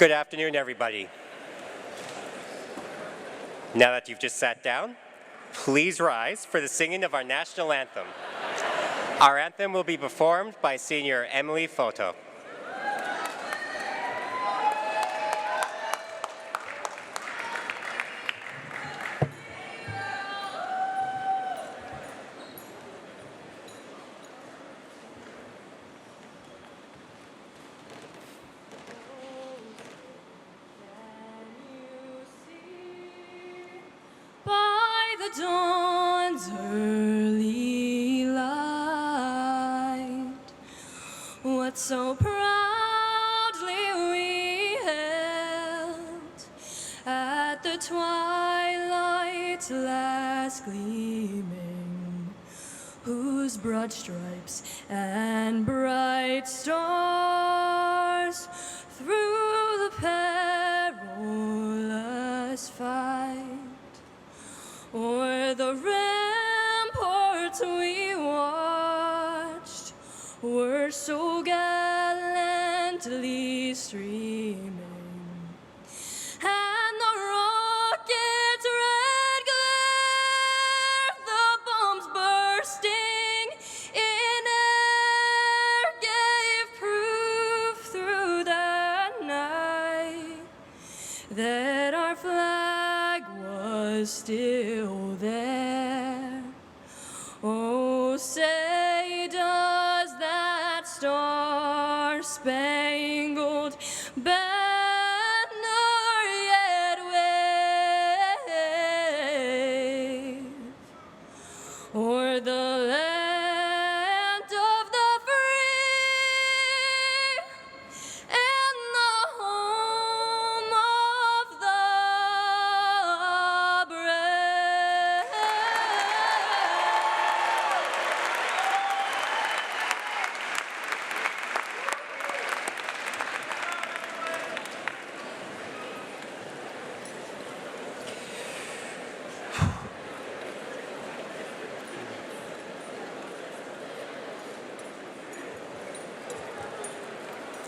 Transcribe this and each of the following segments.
Good afternoon, everybody. Now that you've just sat down, please rise for the singing of our national anthem. Our anthem will be performed by Senior Emily Foto. Dawn's early light, what so proudly we held at the twilight's last gleaming, whose broad stripes and bright stars through the perilous fight o'er the ramparts we watched were so gallantly streaming, and the rocket's red glare, the bombs bursting in air, gave proof through the night that our flag was still there. Oh, say does that star-spangled banner yet wave o'er the land of the free and the home of the brave?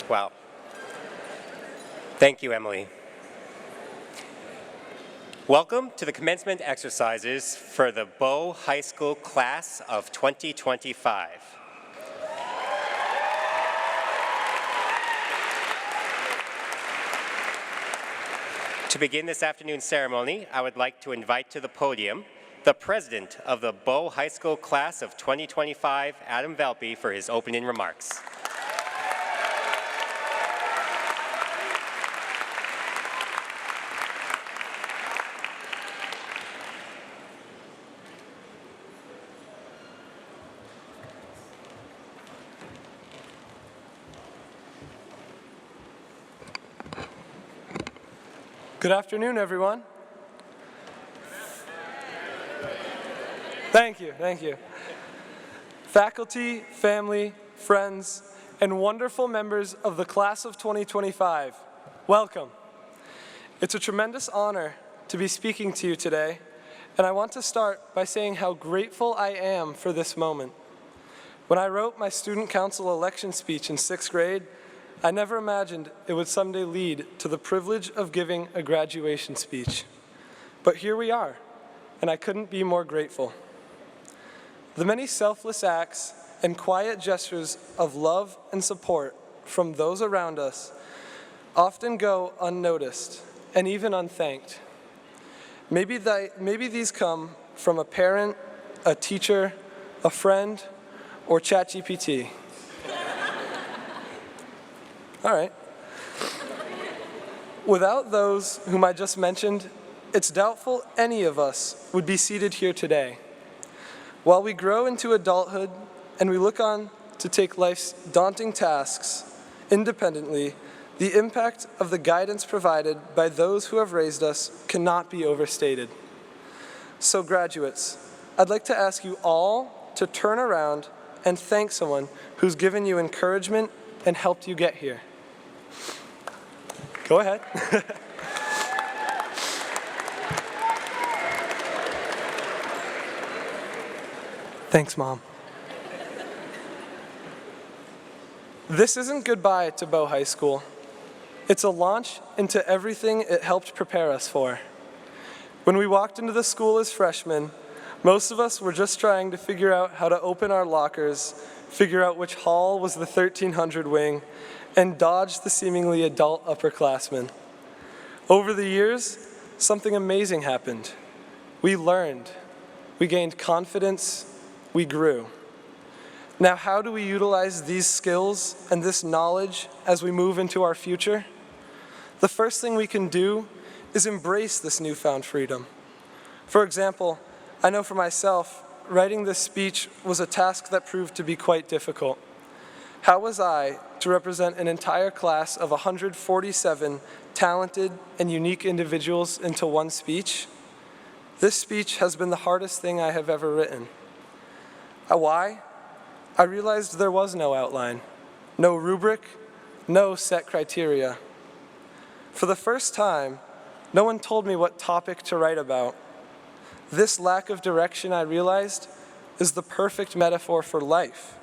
Wow. Thank you, Emily. Welcome to the commencement exercises for the Bow High School class of 2025. To begin this afternoon's ceremony, I would like to invite to the podium the president of the Bow High School class of 2025, Adam Velpe, for his opening remarks. Good afternoon, everyone. Thank you. Faculty, family, friends, and wonderful members of the class of 2025, welcome. It's a tremendous honor to be speaking to you today, and I want to start by saying how grateful I am for this moment. When I wrote my student council election speech in 6th grade, I never imagined it would someday lead to the privilege of giving a graduation speech. But here we are, and I couldn't be more grateful. The many selfless acts and quiet gestures of love and support from those around us often go unnoticed and even unthanked. Maybe these come from a parent, a teacher, a friend, or ChatGPT. All right. Without those whom I just mentioned, it's doubtful any of us would be seated here today. While we grow into adulthood and we look on to take life's daunting tasks independently, the impact of the guidance provided by those who have raised us cannot be overstated. So graduates, I'd like to ask you all to turn around and thank someone who's given you encouragement and helped you get here. Go ahead. Thanks, Mom. This isn't goodbye to Bow High School. It's a launch into everything it helped prepare us for. When we walked into the school as freshmen, most of us were just trying to figure out how to open our lockers, figure out which hall was the 1300 wing, and dodge the seemingly adult upperclassmen. Over the years, something amazing happened. We learned, we gained confidence, we grew. Now, how do we utilize these skills and this knowledge as we move into our future? The first thing we can do is embrace this newfound freedom. For example, I know for myself, writing this speech was a task that proved to be quite difficult. How was I to represent an entire class of 147 talented and unique individuals into one speech? This speech has been the hardest thing I have ever written. Why? I realized there was no outline, no rubric, no set criteria. For the first time, no one told me what topic to write about. This lack of direction, I realized, is the perfect metaphor for life.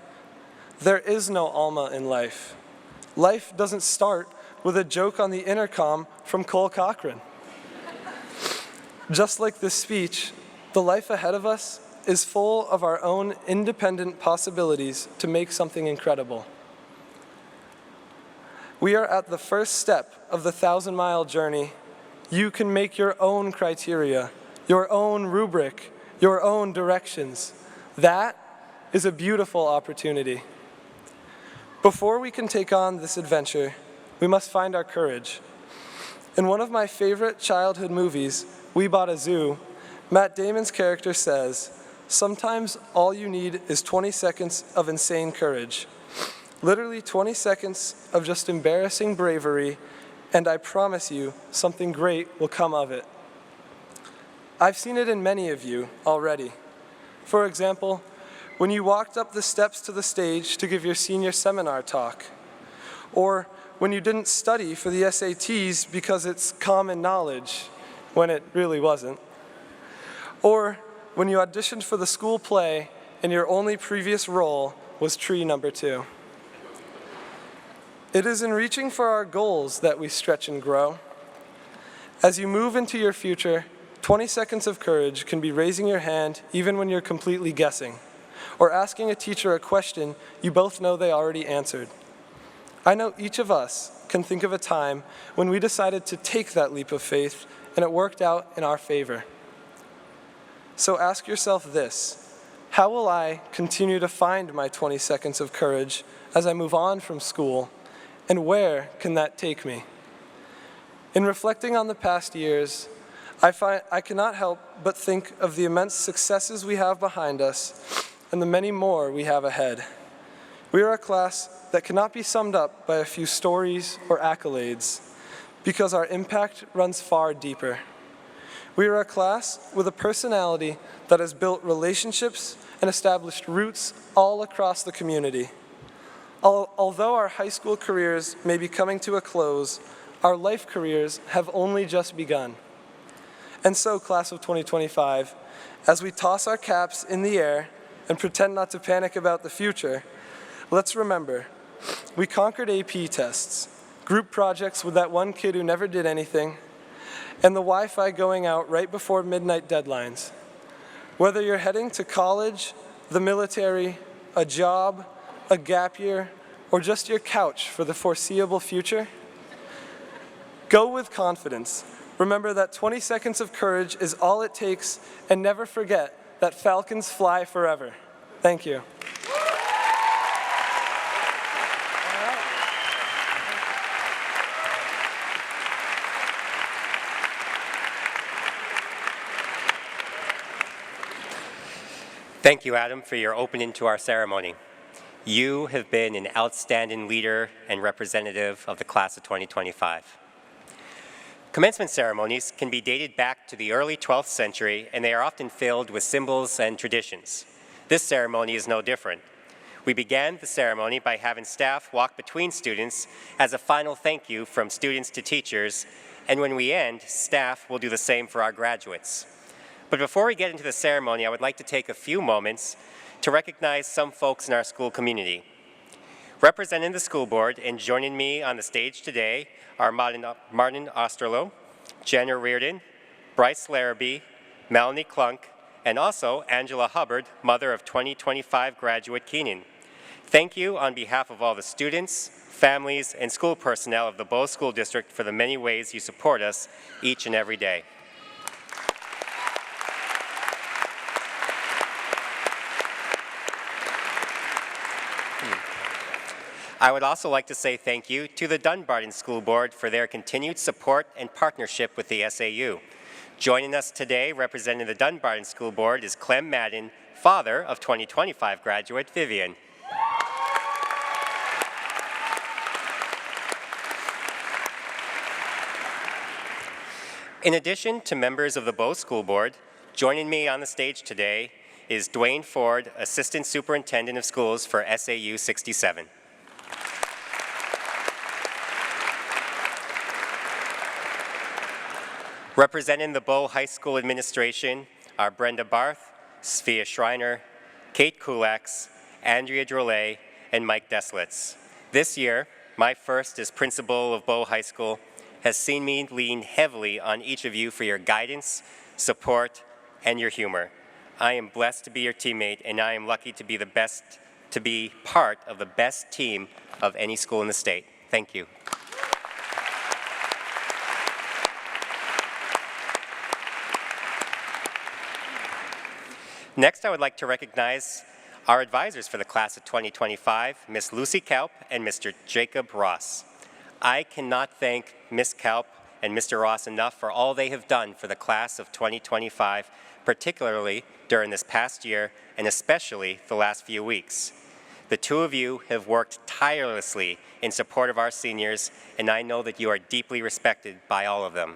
There is no Alma in life. Life doesn't start with a joke on the intercom from Cole Cochran. Just like this speech, the life ahead of us is full of our own independent possibilities to make something incredible. We are at the first step of the 1,000-mile journey. You can make your own criteria, your own rubric, your own directions. That is a beautiful opportunity. Before we can take on this adventure, we must find our courage. In one of my favorite childhood movies, We Bought a Zoo, Matt Damon's character says, "Sometimes all you need is 20 seconds of insane courage." Literally 20 seconds of just embarrassing bravery, and I promise you, something great will come of it. I've seen it in many of you already. For example, when you walked up the steps to the stage to give your senior seminar talk, or when you didn't study for the SATs because it's common knowledge, when it really wasn't, or when you auditioned for the school play and your only previous role was tree number 2. It is in reaching for our goals that we stretch and grow. As you move into your future, 20 seconds of courage can be raising your hand even when you're completely guessing, or asking a teacher a question you both know they already answered. I know each of us can think of a time when we decided to take that leap of faith and it worked out in our favor. So ask yourself this: how will I continue to find my 20 seconds of courage as I move on from school, and where can that take me? In reflecting on the past years, I cannot help but think of the immense successes we have behind us and the many more we have ahead. We are a class that cannot be summed up by a few stories or accolades, because our impact runs far deeper. We are a class with a personality that has built relationships and established roots all across the community. Although our high school careers may be coming to a close, our life careers have only just begun. And so, class of 2025, as we toss our caps in the air and pretend not to panic about the future, let's remember, we conquered AP tests, group projects with that one kid who never did anything, and the Wi-Fi going out right before midnight deadlines. Whether you're heading to college, the military, a job, a gap year, or just your couch for the foreseeable future, go with confidence. Remember that 20 seconds of courage is all it takes, and never forget that falcons fly forever. Thank you. Thank you, Adam, for your opening to our ceremony. You have been an outstanding leader and representative of the class of 2025. Commencement ceremonies can be dated back to the early 12th century, and they are often filled with symbols and traditions. This ceremony is no different. We began the ceremony by having staff walk between students as a final thank you from students to teachers, and when we end, staff will do the same for our graduates. But before we get into the ceremony, I would like to take a few moments to recognize some folks in our school community. Representing the school board and joining me on the stage today are Martin Osterloh, Jenna Reardon, Bryce Larrabee, Melanie Klunk, and also Angela Hubbard, mother of 2025 graduate Keenan. Thank you on behalf of all the students, families, and school personnel of the Bow School District for the many ways you support us each and every day. I would also like to say thank you to the Dunbarton School Board for their continued support and partnership with the SAU. Joining us today representing the Dunbarton School Board is Clem Madden, father of 2025 graduate Vivian. In addition to members of the Bow School Board, joining me on the stage today is Dwayne Ford, Assistant Superintendent of Schools for SAU 67. Representing the Bow High School administration are Brenda Barth, Sophia Schreiner, Kate Kulaks, Andrea Drolet, and Mike Deslitz. This year, my first as principal of Bow High School has seen me lean heavily on each of you for your guidance, support, and your humor. I am blessed to be your teammate, and I am lucky to be part of the best team of any school in the state. Thank you. Next, I would like to recognize our advisors for the class of 2025, Ms. Lucy Kalp and Mr. Jacob Ross. I cannot thank Ms. Kalp and Mr. Ross enough for all they have done for the class of 2025, particularly during this past year and especially the last few weeks. The two of you have worked tirelessly in support of our seniors, and I know that you are deeply respected by all of them.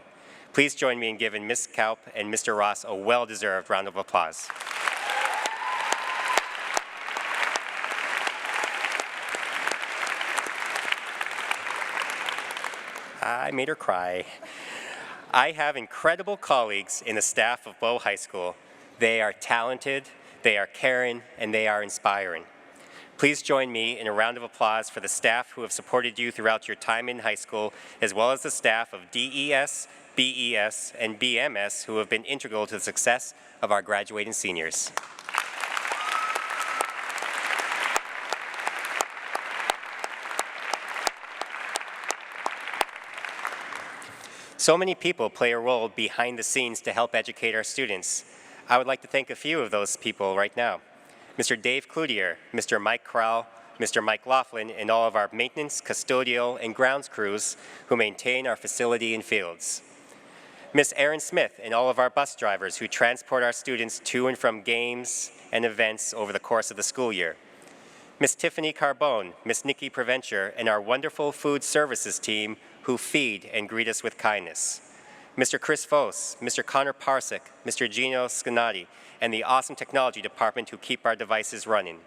Please join me in giving Ms. Kalp and Mr. Ross a well-deserved round of applause. I made her cry. I have incredible colleagues in the staff of Bow High School. They are talented, they are caring, and they are inspiring. Please join me in a round of applause for the staff who have supported you throughout your time in high school, as well as the staff of DES, BES, and BMS who have been integral to the success of our graduating seniors. So many people play a role behind the scenes to help educate our students. I would like to thank a few of those people right now. Mr. Dave Cloutier, Mr. Mike Crowell, Mr. Mike Laughlin, and all of our maintenance, custodial, and grounds crews who maintain our facility and fields. Ms. Erin Smith and all of our bus drivers who transport our students to and from games and events over the course of the school year. Ms. Tiffany Carbone, Ms. Nikki Preventure, and our wonderful food services team who feed and greet us with kindness. Mr. Chris Vos, Mr. Connor Parsik, Mr. Gino Scanati, and the awesome technology department who keep our devices running.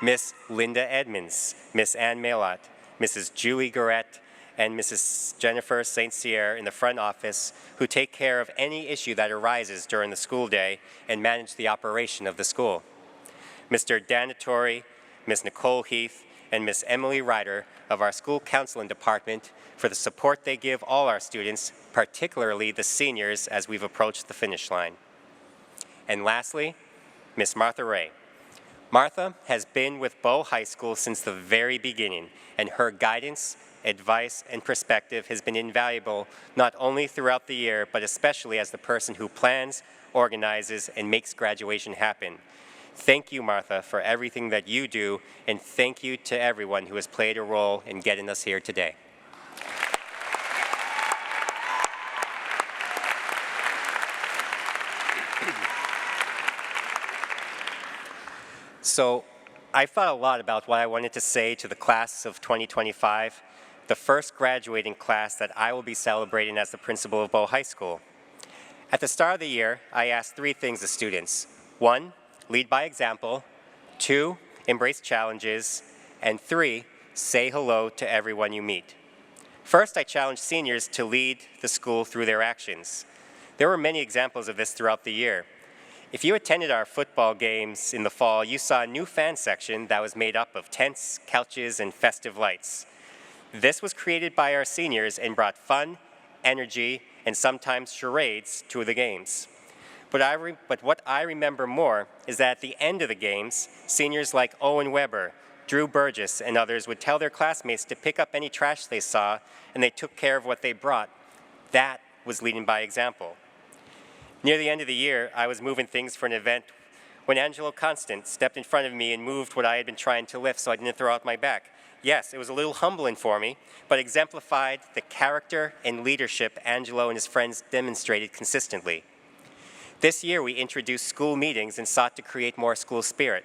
Miss Linda Edmonds, Miss Ann Mailot, Mrs. Julie Garrett, and Mrs. Jennifer St. Cyr in the front office who take care of any issue that arises during the school day and manage the operation of the school. Mr. Dan Nattori, Ms. Nicole Heath, and Ms. Emily Ryder of our school counseling department for the support they give all our students, particularly the seniors as we've approached the finish line. And lastly, Ms. Martha Ray. Martha has been with Bow High School since the very beginning, and her guidance, advice, and perspective has been invaluable not only throughout the year, but especially as the person who plans, organizes, and makes graduation happen. Thank you, Martha, for everything that you do, and thank you to everyone who has played a role in getting us here today. So, I've thought a lot about what I wanted to say to the class of 2025, the first graduating class that I will be celebrating as the principal of Bow High School. At the start of the year, I asked three things of students. 1, lead by example. 2, embrace challenges. And 3, say hello to everyone you meet. First, I challenged seniors to lead the school through their actions. There were many examples of this throughout the year. If you attended our football games in the fall, you saw a new fan section that was made up of tents, couches, and festive lights. This was created by our seniors and brought fun, energy, and sometimes charades to the games. But what I remember more is that at the end of the games, seniors like Owen Weber, Drew Burgess, and others would tell their classmates to pick up any trash they saw, and they took care of what they brought. That was leading by example. Near the end of the year, I was moving things for an event when Angelo Constant stepped in front of me and moved what I had been trying to lift so I didn't throw out my back. Yes, it was a little humbling for me, but exemplified the character and leadership Angelo and his friends demonstrated consistently. This year, we introduced school meetings and sought to create more school spirit.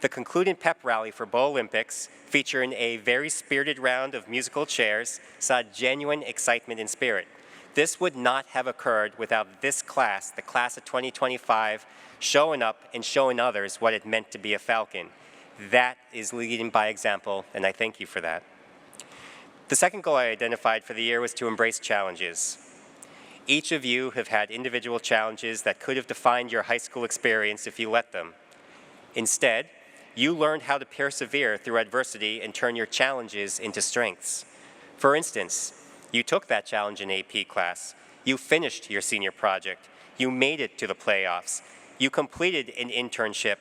The concluding pep rally for Bow Olympics, featuring a very spirited round of musical chairs, saw genuine excitement and spirit. This would not have occurred without this class, the class of 2025, showing up and showing others what it meant to be a Falcon. That is leading by example, and I thank you for that. The second goal I identified for the year was to embrace challenges. Each of you have had individual challenges that could have defined your high school experience if you let them. Instead, you learned how to persevere through adversity and turn your challenges into strengths. For instance, you took that challenge in AP class. You finished your senior project. You made it to the playoffs. You completed an internship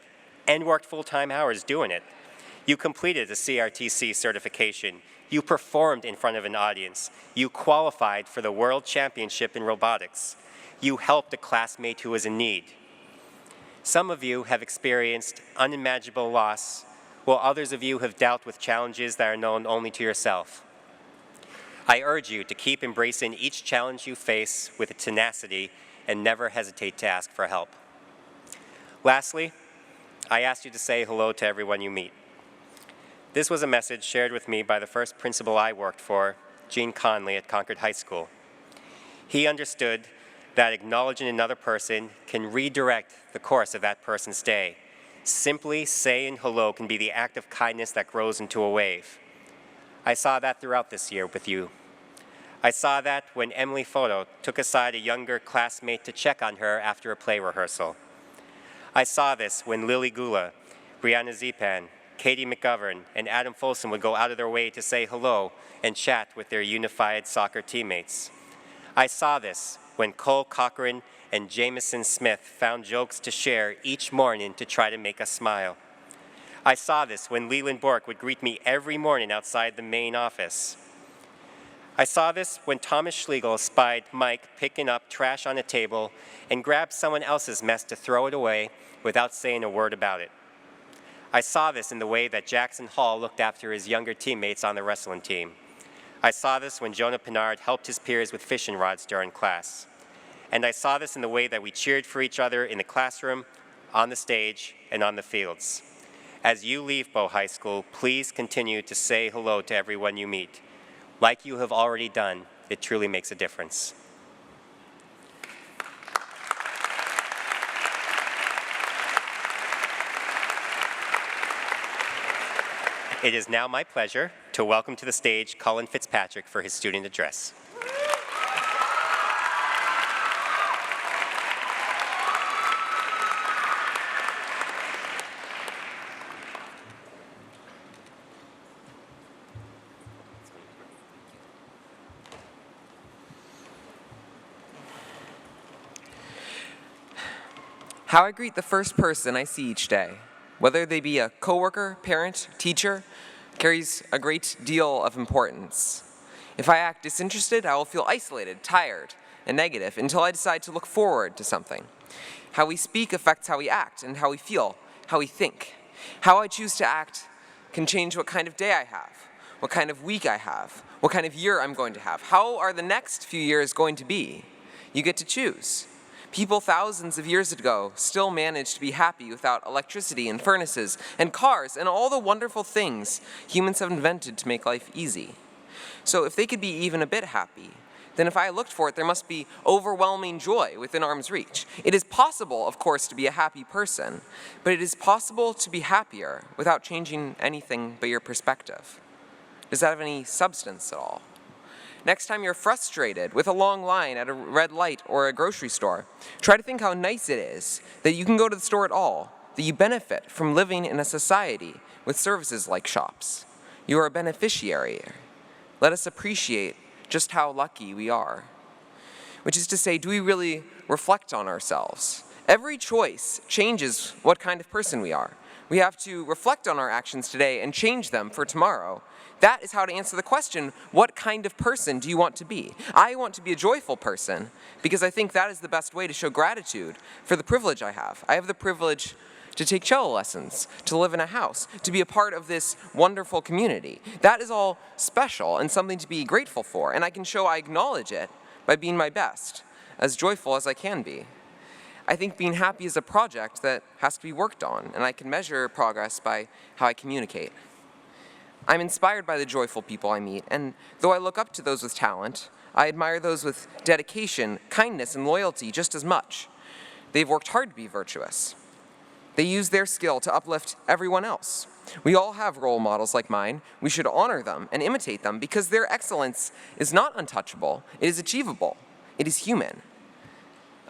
and worked full-time hours doing it. You completed a CRTC certification. You performed in front of an audience. You qualified for the World Championship in robotics. You helped a classmate who was in need. Some of you have experienced unimaginable loss, while others of you have dealt with challenges that are known only to yourself. I urge you to keep embracing each challenge you face with tenacity and never hesitate to ask for help. Lastly, I ask you to say hello to everyone you meet. This was a message shared with me by the first principal I worked for, Gene Conley at Concord High School. He understood that acknowledging another person can redirect the course of that person's day. Simply saying hello can be the act of kindness that grows into a wave. I saw that throughout this year with you. I saw that when Emily Foto took aside a younger classmate to check on her after a play rehearsal. I saw this when Lily Gula, Brianna Zipan, Katie McGovern, and Adam Folsom would go out of their way to say hello and chat with their unified soccer teammates. I saw this when Cole Cochran and Jameson Smith found jokes to share each morning to try to make us smile. I saw this when Leland Bork would greet me every morning outside the main office. I saw this when Thomas Schlegel spied Mike picking up trash on a table and grabbed someone else's mess to throw it away without saying a word about it. I saw this in the way that Jackson Hall looked after his younger teammates on the wrestling team. I saw this when Jonah Pinard helped his peers with fishing rods during class. And I saw this in the way that we cheered for each other in the classroom, on the stage, and on the fields. As you leave Bow High School, please continue to say hello to everyone you meet. Like you have already done, it truly makes a difference. It is now my pleasure to welcome to the stage Colin Fitzpatrick for his student address. How I greet the first person I see each day, whether they be a coworker, parent, teacher, carries a great deal of importance. If I act disinterested, I will feel isolated, tired, and negative until I decide to look forward to something. How we speak affects how we act and how we feel, how we think. How I choose to act can change what kind of day I have, what kind of week I have, what kind of year I'm going to have. How are the next few years going to be? You get to choose. People thousands of years ago still managed to be happy without electricity and furnaces and cars and all the wonderful things humans have invented to make life easy. So if they could be even a bit happy, then if I looked for it, there must be overwhelming joy within arm's reach. It is possible, of course, to be a happy person, but it is possible to be happier without changing anything but your perspective. Does that have any substance at all? Next time you're frustrated with a long line at a red light or a grocery store, try to think how nice it is that you can go to the store at all, that you benefit from living in a society with services like shops. You are a beneficiary. Let us appreciate just how lucky we are. Which is to say, do we really reflect on ourselves? Every choice changes what kind of person we are. We have to reflect on our actions today and change them for tomorrow. That is how to answer the question, what kind of person do you want to be? I want to be a joyful person because I think that is the best way to show gratitude for the privilege I have. I have the privilege to take cello lessons, to live in a house, to be a part of this wonderful community. That is all special and something to be grateful for, and I can show I acknowledge it by being my best, as joyful as I can be. I think being happy is a project that has to be worked on, and I can measure progress by how I communicate. I'm inspired by the joyful people I meet, and though I look up to those with talent, I admire those with dedication, kindness, and loyalty just as much. They've worked hard to be virtuous. They use their skill to uplift everyone else. We all have role models like mine. We should honor them and imitate them because their excellence is not untouchable. It is achievable. It is human.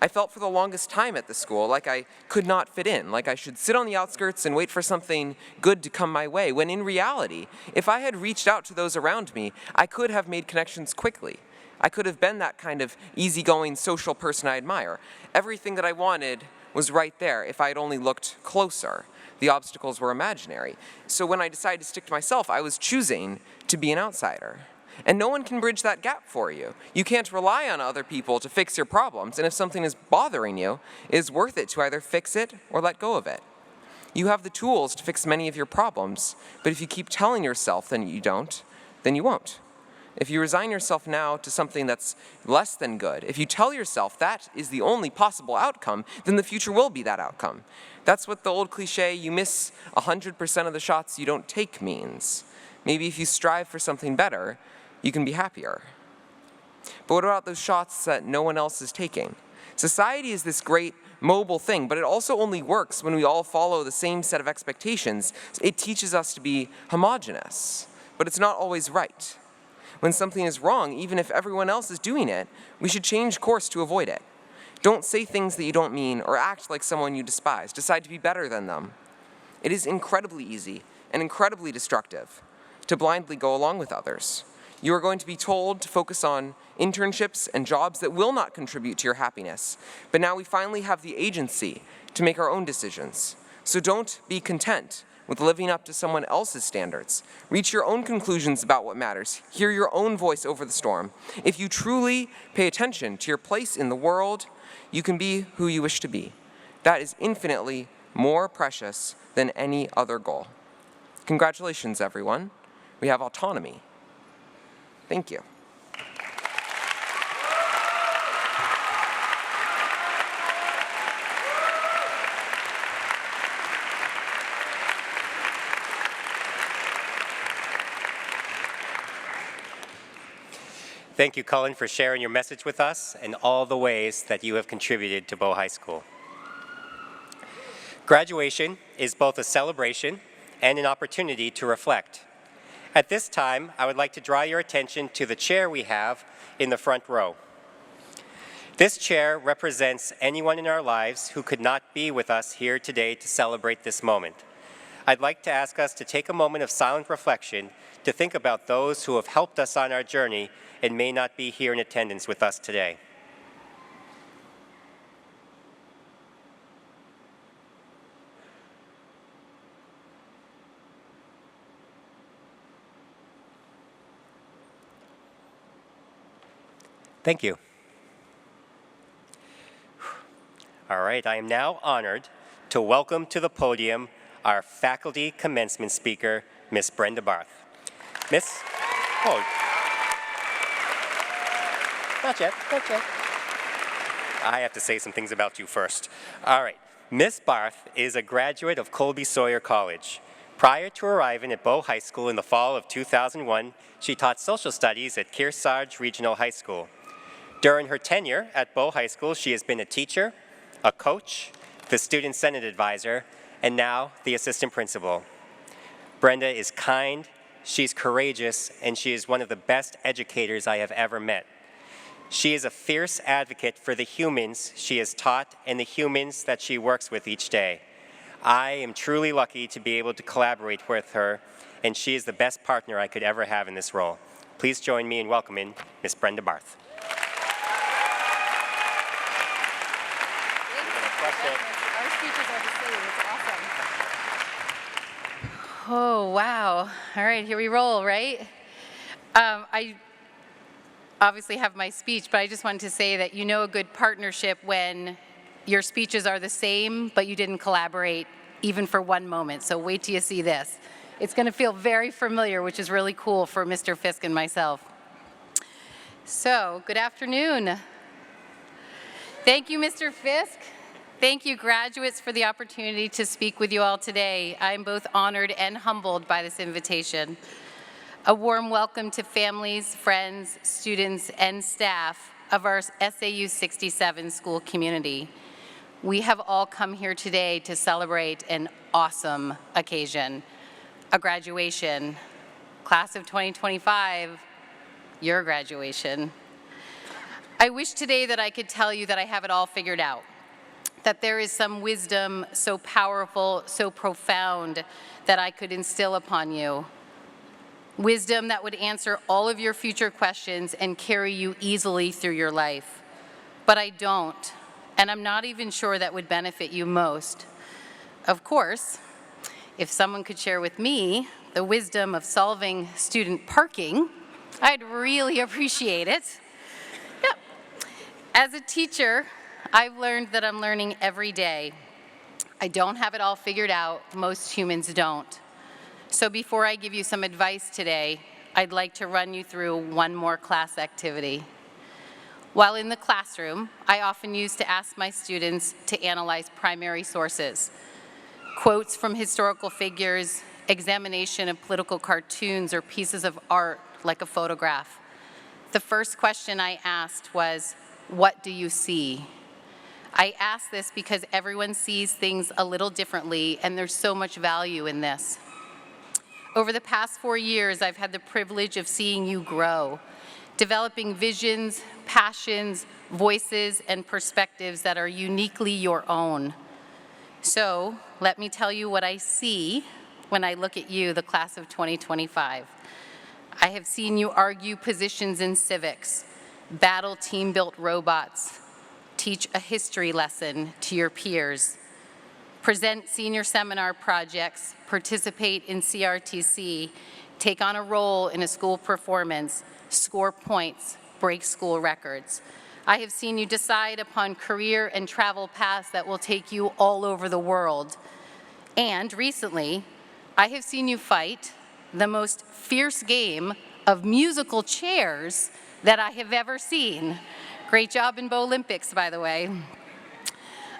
I felt for the longest time at the school like I could not fit in, like I should sit on the outskirts and wait for something good to come my way, when in reality, if I had reached out to those around me, I could have made connections quickly. I could have been that kind of easygoing social person I admire. Everything that I wanted was right there if I had only looked closer. The obstacles were imaginary. So when I decided to stick to myself, I was choosing to be an outsider. And no one can bridge that gap for you. You can't rely on other people to fix your problems, and if something is bothering you, it is worth it to either fix it or let go of it. You have the tools to fix many of your problems, but if you keep telling yourself that you don't, then you won't. If you resign yourself now to something that's less than good, if you tell yourself that is the only possible outcome, then the future will be that outcome. That's what the old cliche, you miss 100% of the shots you don't take means. Maybe if you strive for something better, you can be happier. But what about those shots that no one else is taking? Society is this great mobile thing, but it also only works when we all follow the same set of expectations. It teaches us to be homogeneous, but it's not always right. When something is wrong, even if everyone else is doing it, we should change course to avoid it. Don't say things that you don't mean or act like someone you despise. Decide to be better than them. It is incredibly easy and incredibly destructive to blindly go along with others. You are going to be told to focus on internships and jobs that will not contribute to your happiness. But now we finally have the agency to make our own decisions. So don't be content with living up to someone else's standards. Reach your own conclusions about what matters. Hear your own voice over the storm. If you truly pay attention to your place in the world, you can be who you wish to be. That is infinitely more precious than any other goal. Congratulations, everyone. We have autonomy. Thank you. Thank you, Cullen, for sharing your message with us and all the ways that you have contributed to Bow High School. Graduation is both a celebration and an opportunity to reflect. At this time, I would like to draw your attention to the chair we have in the front row. This chair represents anyone in our lives who could not be with us here today to celebrate this moment. I'd like to ask us to take a moment of silent reflection to think about those who have helped us on our journey and may not be here in attendance with us today. Thank you. All right, I am now honored to welcome to the podium our faculty commencement speaker, Miss Brenda Barth. Miss, oh, not yet. I have to say some things about you first. All right, Miss Barth is a graduate of Colby Sawyer College. Prior to arriving at Bow High School in the fall of 2001, she taught social studies at Kearsarge Regional High School. During her tenure at Bow High School, she has been a teacher, a coach, the student senate advisor, and now the assistant principal. Brenda is kind, She's courageous, and she is one of the best educators I have ever met. She is a fierce advocate for the humans she has taught and the humans that she works with each day. I am truly lucky to be able to collaborate with her, and she is the best partner I could ever have in this role. Please join me in welcoming Ms. Brenda Barth. Our speeches are the same. It's awesome. Oh, wow. All right, here we roll, right? I obviously have my speech, but I just wanted to say that you know a good partnership when your speeches are the same, but you didn't collaborate even for one moment. So wait till you see this. It's going to feel very familiar, which is really cool for Mr. Fisk and myself. So, good afternoon. Thank you, Mr. Fisk. Thank you, graduates, for the opportunity to speak with you all today. I'm both honored and humbled by this invitation. A warm welcome to families, friends, students, and staff of our SAU 67 school community. We have all come here today to celebrate an awesome occasion, a graduation. Class of 2025, your graduation. I wish today that I could tell you that I have it all figured out, that there is some wisdom so powerful, so profound that I could instill upon you. Wisdom that would answer all of your future questions and carry you easily through your life. But I don't, and I'm not even sure that would benefit you most. Of course, if someone could share with me the wisdom of solving student parking, I'd really appreciate it. Yep. As a teacher, I've learned that I'm learning every day. I don't have it all figured out. Most humans don't. So before I give you some advice today, I'd like to run you through one more class activity. While in the classroom, I often used to ask my students to analyze primary sources, quotes from historical figures, examination of political cartoons, or pieces of art like a photograph. The first question I asked was, what do you see? I ask this because everyone sees things a little differently, and there's so much value in this. Over the past 4 years, I've had the privilege of seeing you grow, developing visions, passions, voices, and perspectives that are uniquely your own. So, let me tell you what I see when I look at you, the class of 2025. I have seen you argue positions in civics, battle team-built robots, teach a history lesson to your peers, present senior seminar projects, participate in CRTC, take on a role in a school performance, score points, break school records. I have seen you decide upon career and travel paths that will take you all over the world. And recently, I have seen you fight the most fierce game of musical chairs that I have ever seen. Great job in Bo-Olympics, by the way.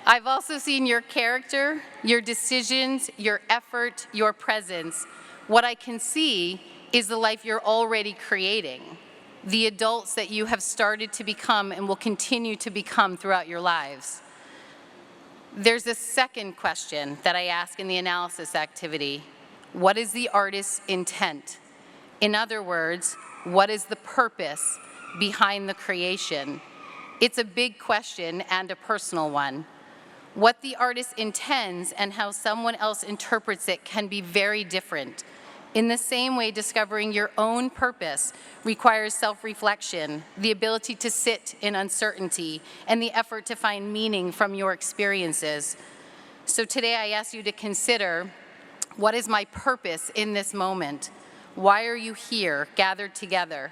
I've also seen your character, your decisions, your effort, your presence. What I can see is the life you're already creating, the adults that you have started to become and will continue to become throughout your lives. There's a second question that I ask in the analysis activity. What is the artist's intent? In other words, what is the purpose behind the creation? It's a big question and a personal one. What the artist intends and how someone else interprets it can be very different. In the same way, discovering your own purpose requires self-reflection, the ability to sit in uncertainty, and the effort to find meaning from your experiences. So today I ask you to consider, what is my purpose in this moment? Why are you here, gathered together?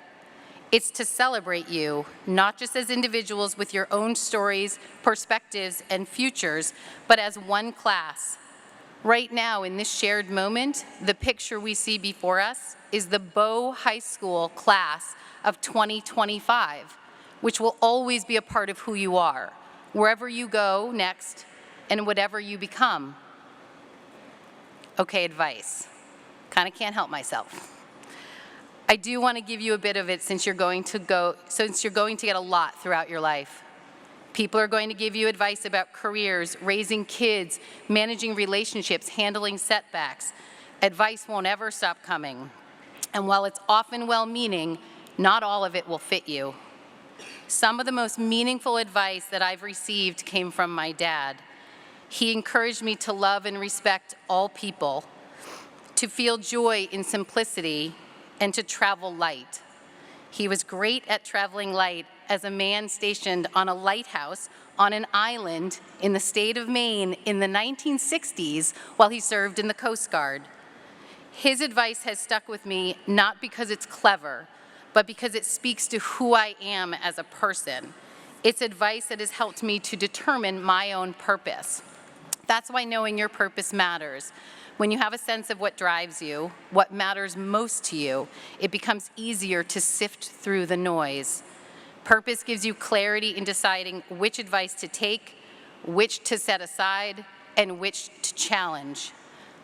It's to celebrate you, not just as individuals with your own stories, perspectives, and futures, but as one class. Right now, in this shared moment, the picture we see before us is the Bow High School class of 2025, which will always be a part of who you are, wherever you go next, and whatever you become. Okay, advice. Kind of can't help myself. I do want to give you a bit of it since you're going to get a lot throughout your life. People are going to give you advice about careers, raising kids, managing relationships, handling setbacks. Advice won't ever stop coming. And while it's often well-meaning, not all of it will fit you. Some of the most meaningful advice that I've received came from my dad. He encouraged me to love and respect all people, to feel joy in simplicity, and to travel light. He was great at traveling light as a man stationed on a lighthouse on an island in the state of Maine in the 1960s while he served in the Coast Guard. His advice has stuck with me not because it's clever, but because it speaks to who I am as a person. It's advice that has helped me to determine my own purpose. That's why knowing your purpose matters. When you have a sense of what drives you, what matters most to you, it becomes easier to sift through the noise. Purpose gives you clarity in deciding which advice to take, which to set aside, and which to challenge.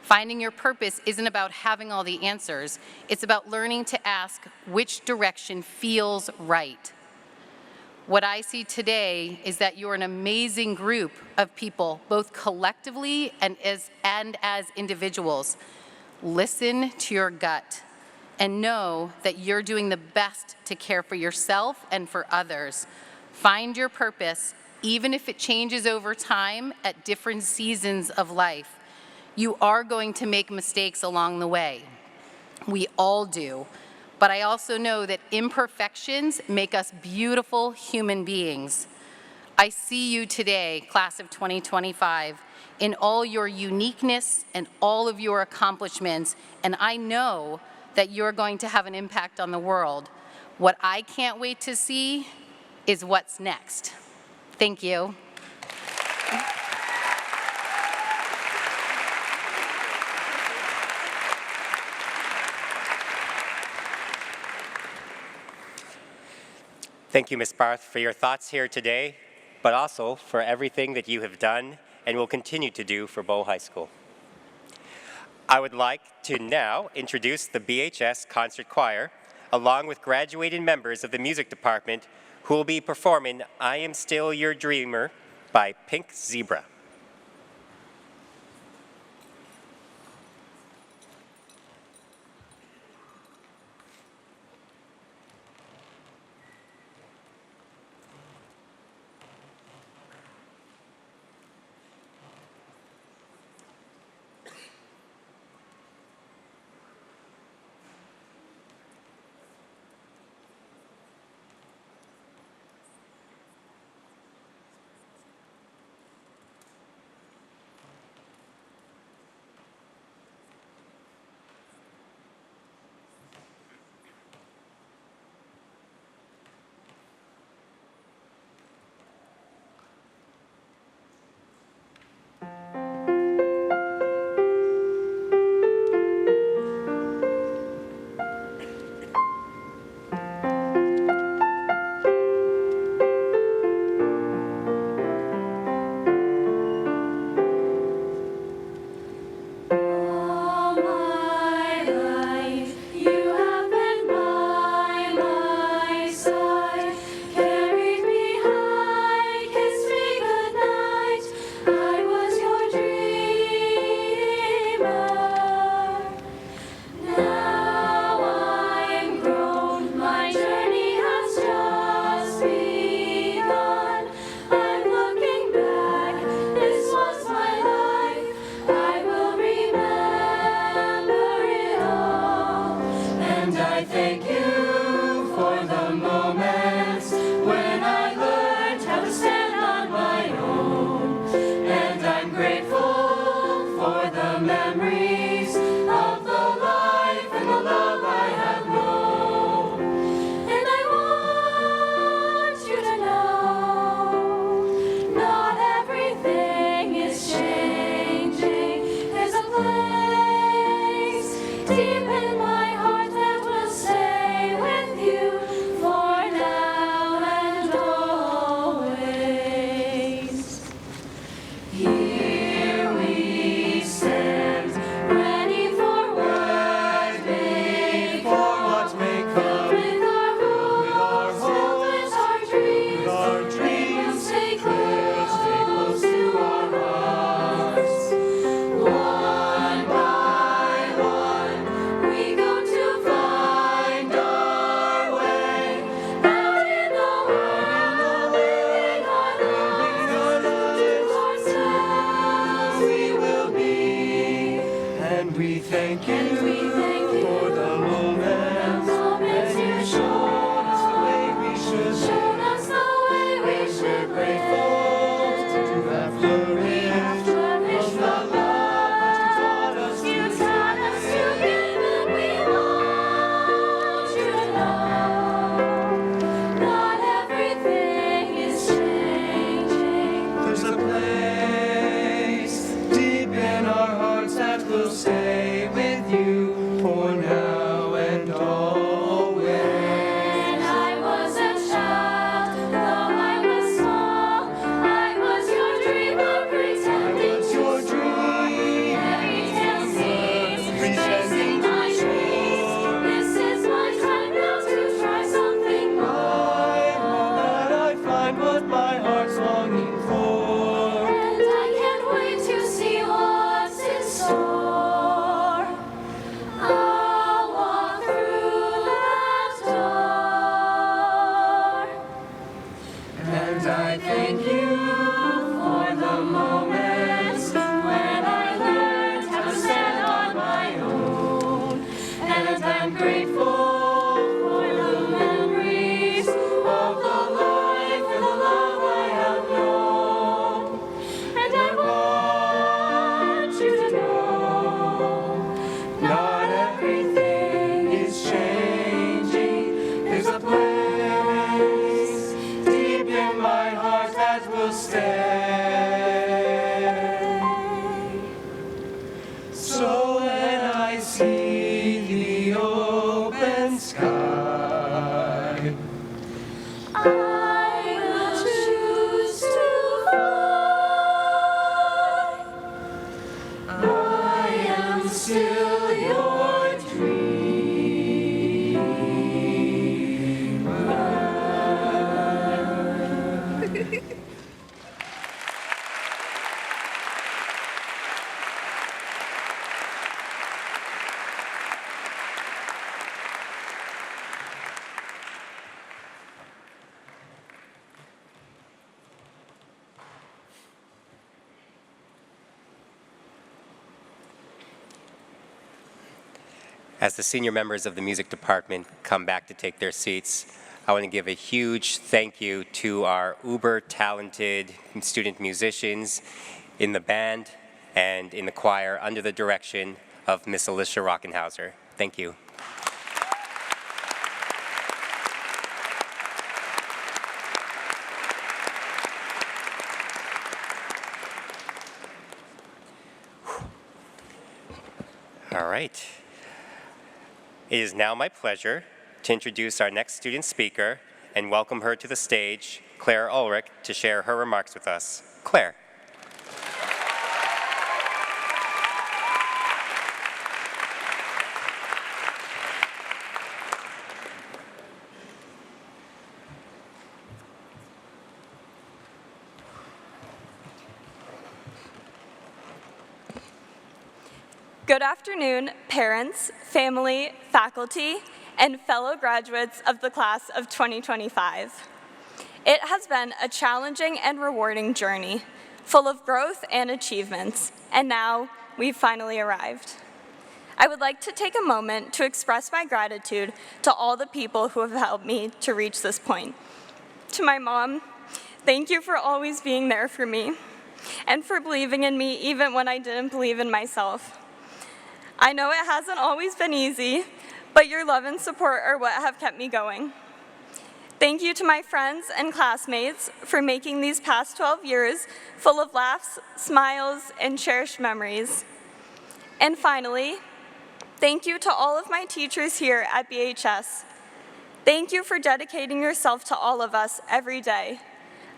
Finding your purpose isn't about having all the answers. It's about learning to ask which direction feels right. What I see today is that you're an amazing group of people, both collectively and as individuals. Listen to your gut and know that you're doing the best to care for yourself and for others. Find your purpose, even if it changes over time at different seasons of life. You are going to make mistakes along the way. We all do. But I also know that imperfections make us beautiful human beings. I see you today, class of 2025, in all your uniqueness and all of your accomplishments, and I know that you're going to have an impact on the world. What I can't wait to see is what's next. Thank you. Thank you, Ms. Barth, for your thoughts here today, but also for everything that you have done and will continue to do for Bow High School. I would like to now introduce the BHS Concert Choir, along with graduated members of the music department who will be performing I Am Still Your Dreamer by Pink Zebra. Deep in my heart that will say As the senior members of the music department come back to take their seats, I want to give a huge thank you to our uber talented student musicians in the band and in the choir under the direction of Miss Alicia Rockenhauser. Thank you. All right. It is now my pleasure to introduce our next student speaker and welcome her to the stage, Claire Ulrich, to share her remarks with us. Claire. Good afternoon, parents, family, faculty, and fellow graduates of the class of 2025. It has been a challenging and rewarding journey, full of growth and achievements, and now we've finally arrived. I would like to take a moment to express my gratitude to all the people who have helped me to reach this point. To my mom, thank you for always being there for me and for believing in me even when I didn't believe in myself. I know it hasn't always been easy, but your love and support are what have kept me going. Thank you to my friends and classmates for making these past 12 years full of laughs, smiles, and cherished memories. And finally, thank you to all of my teachers here at BHS. Thank you for dedicating yourself to all of us every day.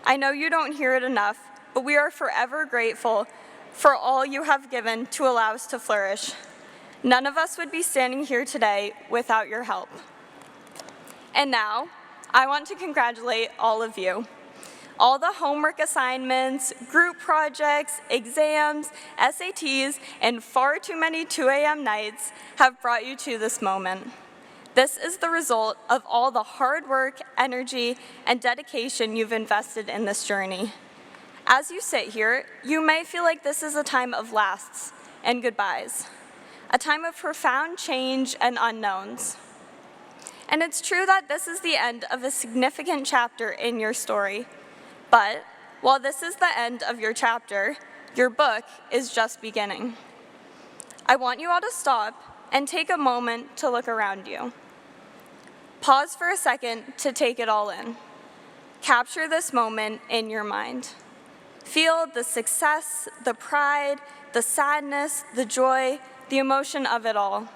I know you don't hear it enough, but we are forever grateful for all you have given to allow us to flourish. None of us would be standing here today without your help. And now, I want to congratulate all of you. All the homework assignments, group projects, exams, SATs, and far too many 2 a.m. nights have brought you to this moment. This is the result of all the hard work, energy, and dedication you've invested in this journey. As you sit here, you may feel like this is a time of lasts and goodbyes, a time of profound change and unknowns. And it's true that this is the end of a significant chapter in your story. But while this is the end of your chapter, your book is just beginning. I want you all to stop and take a moment to look around you. Pause for a second to take it all in. Capture this moment in your mind. Feel the success, the pride, the sadness, the joy, the emotion of it all.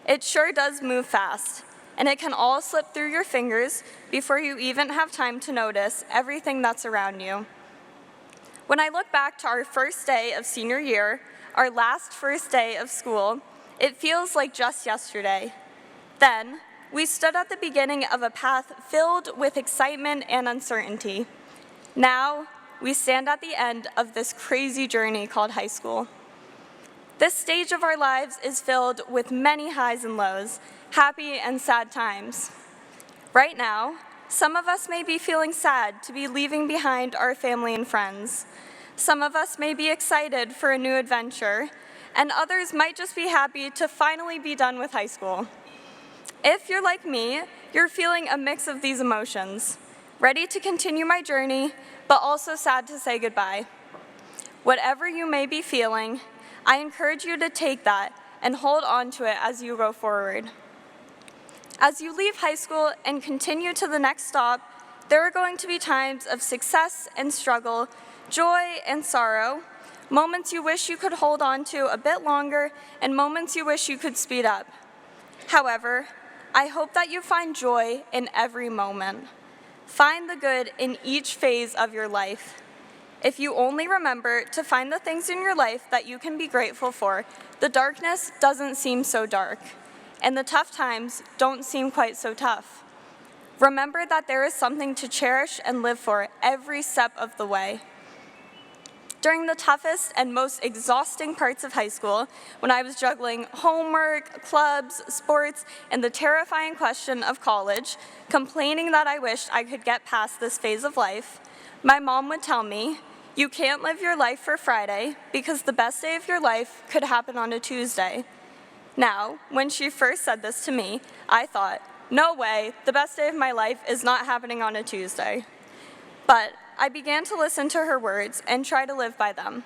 It sure does move fast, and it can all slip through your fingers before you even have time to notice everything that's around you. When I look back to our first day of senior year, our last first day of school, it feels like just yesterday. Then, we stood at the beginning of a path filled with excitement and uncertainty. Now, we stand at the end of this crazy journey called high school. This stage of our lives is filled with many highs and lows, happy and sad times. Right now, some of us may be feeling sad to be leaving behind our family and friends. Some of us may be excited for a new adventure, and others might just be happy to finally be done with high school. If you're like me, you're feeling a mix of these emotions, ready to continue my journey, but also sad to say goodbye. Whatever you may be feeling, I encourage you to take that and hold on to it as you go forward. As you leave high school and continue to the next stop, there are going to be times of success and struggle, joy and sorrow, moments you wish you could hold on to a bit longer, and moments you wish you could speed up. However, I hope that you find joy in every moment. Find the good in each phase of your life. If you only remember to find the things in your life that you can be grateful for, the darkness doesn't seem so dark, and the tough times don't seem quite so tough. Remember that there is something to cherish and live for every step of the way. During the toughest and most exhausting parts of high school, when I was juggling homework, clubs, sports, and the terrifying question of college, complaining that I wished I could get past this phase of life, my mom would tell me, "You can't live your life for Friday because the best day of your life could happen on a Tuesday. Now, when she first said this to me, I thought, no way, the best day of my life is not happening on a Tuesday. But I began to listen to her words and try to live by them.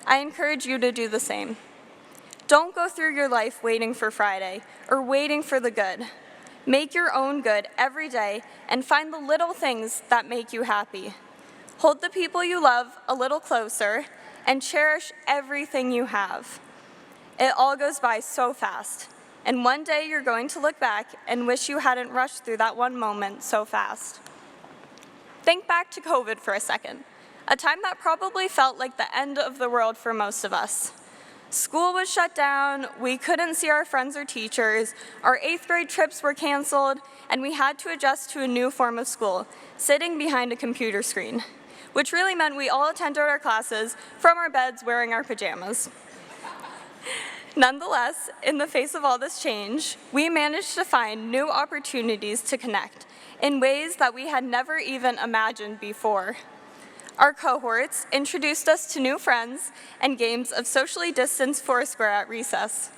I encourage you to do the same. Don't go through your life waiting for Friday or waiting for the good. Make your own good every day and find the little things that make you happy. Hold the people you love a little closer and cherish everything you have. It all goes by so fast, and one day you're going to look back and wish you hadn't rushed through that one moment so fast. Think back to COVID for a second, a time that probably felt like the end of the world for most of us. School was shut down, we couldn't see our friends or teachers, our 8th grade trips were canceled, and we had to adjust to a new form of school, sitting behind a computer screen, which really meant we all attended our classes from our beds wearing our pajamas. Nonetheless, in the face of all this change, we managed to find new opportunities to connect in ways that we had never even imagined before. Our cohorts introduced us to new friends and games of socially distanced Foursquare at recess.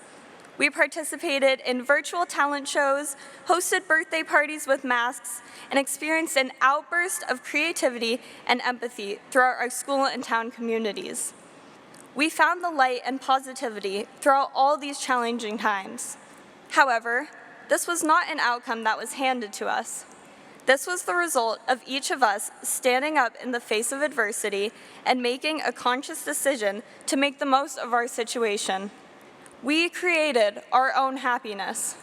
We participated in virtual talent shows, hosted birthday parties with masks, and experienced an outburst of creativity and empathy throughout our school and town communities. We found the light and positivity throughout all these challenging times. However, this was not an outcome that was handed to us. This was the result of each of us standing up in the face of adversity and making a conscious decision to make the most of our situation. We created our own happiness.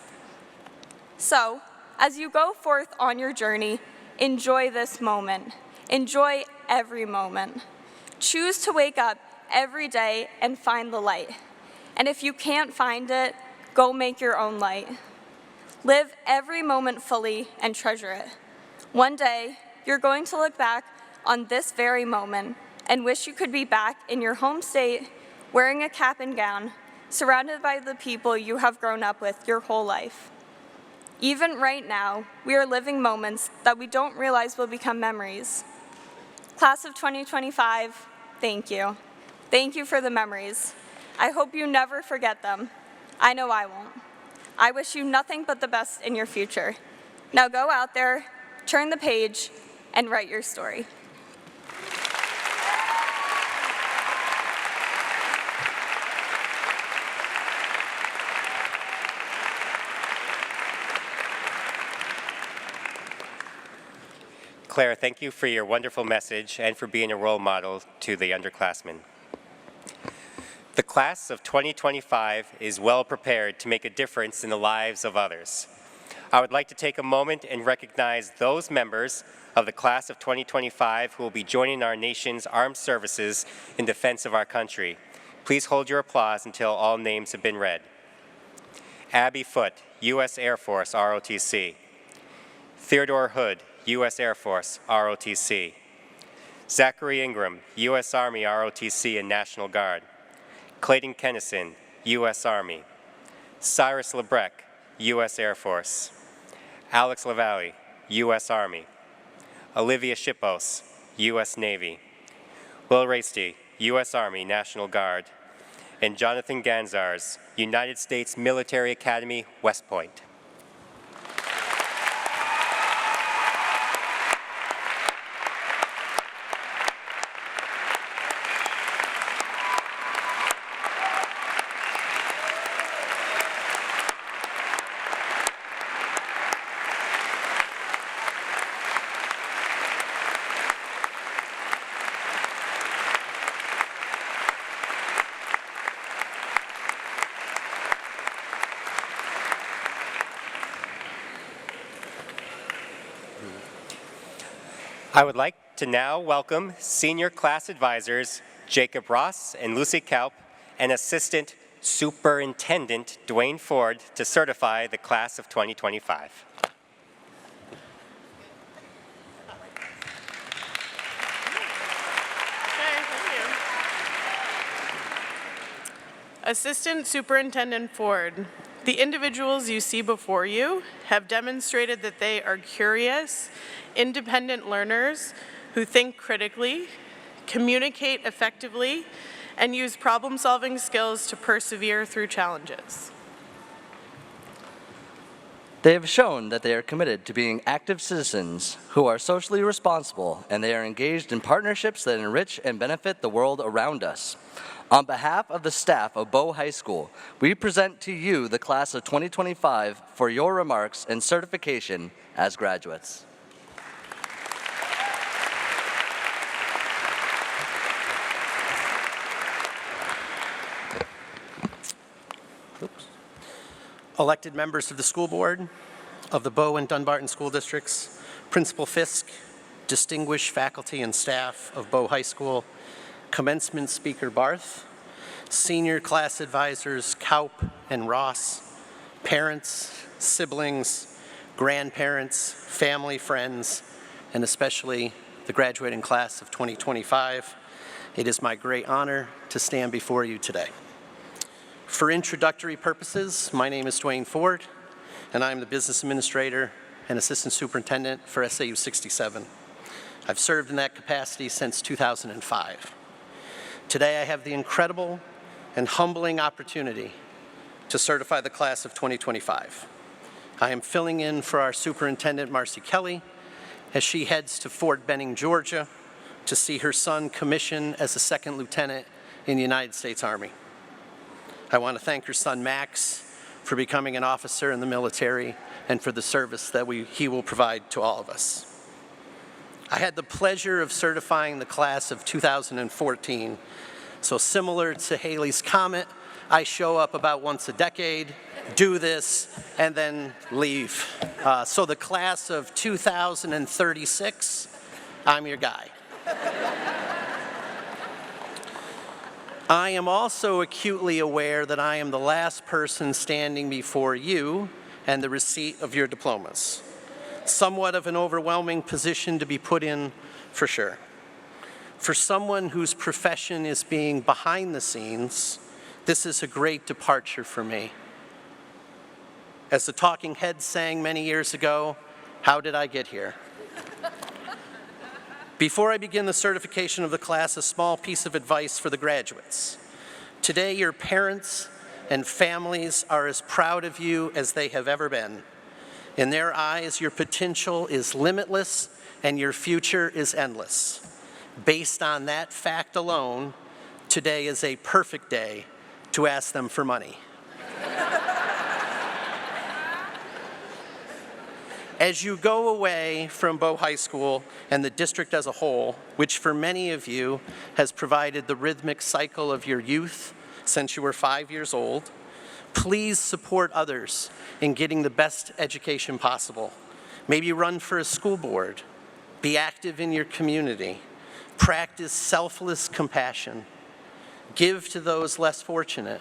So, as you go forth on your journey, enjoy this moment. Enjoy every moment. Choose to wake up every day and find the light. And if you can't find it, go make your own light. Live every moment fully and treasure it. One day, you're going to look back on this very moment and wish you could be back in your home state, wearing a cap and gown, surrounded by the people you have grown up with your whole life. Even right now, we are living moments that we don't realize will become memories. Class of 2025, thank you. Thank you for the memories. I hope you never forget them. I know I won't. I wish you nothing but the best in your future. Now go out there, turn the page, and write your story. Claire, thank you for your wonderful message and for being a role model to the underclassmen. The class of 2025 is well prepared to make a difference in the lives of others. I would like to take a moment and recognize those members of the class of 2025 who will be joining our nation's armed services in defense of our country. Please hold your applause until all names have been read. Abby Foote, U.S. Air Force, ROTC. Theodore Hood, U.S. Air Force, ROTC. Zachary Ingram, U.S. Army, ROTC and National Guard. Clayton Kennison, U.S. Army. Cyrus Lebrecq, U.S. Air Force. Alex LaValle, U.S. Army. Olivia Shippos, U.S. Navy. Will Rasty, U.S. Army, National Guard. And Jonathan Ganzars, United States Military Academy, West Point. I would like to now welcome Senior Class Advisors Jacob Ross and Lucy Kaup and Assistant Superintendent Dwayne Ford to certify the Class of 2025. Assistant Superintendent Ford, the individuals you see before you have demonstrated that they are curious, independent learners who think critically, communicate effectively, and use problem-solving skills to persevere through challenges. They have shown that they are committed to being active citizens who are socially responsible, and they are engaged in partnerships that enrich and benefit the world around us. On behalf of the staff of Bow High School, we present to you the class of 2025 for your remarks and certification as graduates. Elected members of the school board of the Bow and Dunbarton School Districts, Principal Fisk, distinguished faculty and staff of Bow High School, commencement speaker Barth, senior class advisors Kaup and Ross, parents, siblings, grandparents, family, friends, and especially the graduating class of 2025, it is my great honor to stand before you today. For introductory purposes, my name is Dwayne Ford, and I'm the Business Administrator and Assistant Superintendent for SAU 67. I've served in that capacity since 2005. Today I have the incredible and humbling opportunity to certify the class of 2025. I am filling in for our Superintendent Marcy Kelly as she heads to Fort Benning, Georgia to see her son commissioned as a second lieutenant in the United States Army. I want to thank her son Max for becoming an officer in the military and for the service that he will provide to all of us. I had the pleasure of certifying the class of 2014. So similar to Halley's Comet, I show up about once a decade, do this, and then leave. So the class of 2036, I'm your guy. I am also acutely aware that I am the last person standing before you and the receipt of your diplomas. Somewhat of an overwhelming position to be put in, for sure. For someone whose profession is being behind the scenes, this is a great departure for me. As the Talking Heads sang many years ago, how did I get here? Before I begin the certification of the class, a small piece of advice for the graduates. Today, your parents and families are as proud of you as they have ever been. In their eyes, your potential is limitless and your future is endless. Based on that fact alone, today is a perfect day to ask them for money. As you go away from Bow High School and the district as a whole, which for many of you has provided the rhythmic cycle of your youth since you were 5 years old, please support others in getting the best education possible. Maybe run for a school board, be active in your community, practice selfless compassion, give to those less fortunate.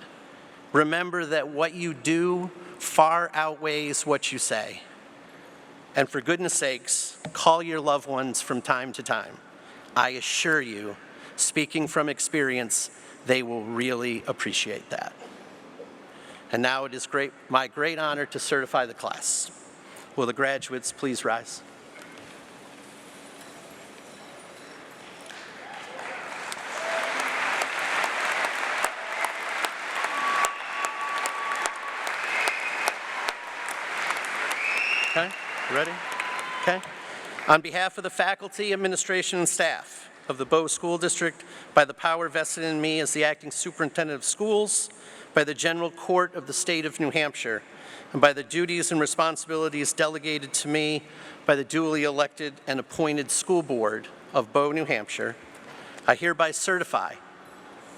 Remember that what you do far outweighs what you say. And for goodness sakes, call your loved ones from time to time. I assure you, speaking from experience, they will really appreciate that. And now it is my great honor to certify the class. Will the graduates please rise? Okay, you ready? Okay. On behalf of the faculty, administration, and staff of the Bow School District, by the power vested in me as the acting superintendent of schools, by the General Court of the State of New Hampshire, and by the duties and responsibilities delegated to me by the duly elected and appointed school board of Bow, New Hampshire, I hereby certify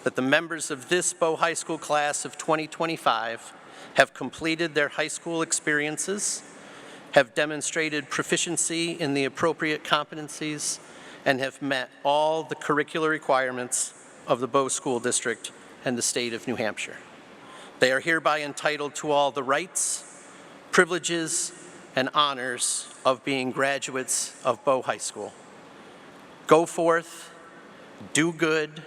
that the members of this Bow High School class of 2025 have completed their high school experiences, have demonstrated proficiency in the appropriate competencies, and have met all the curricular requirements of the Bow School District and the state of New Hampshire. They are hereby entitled to all the rights, privileges, and honors of being graduates of Bow High School. Go forth, do good,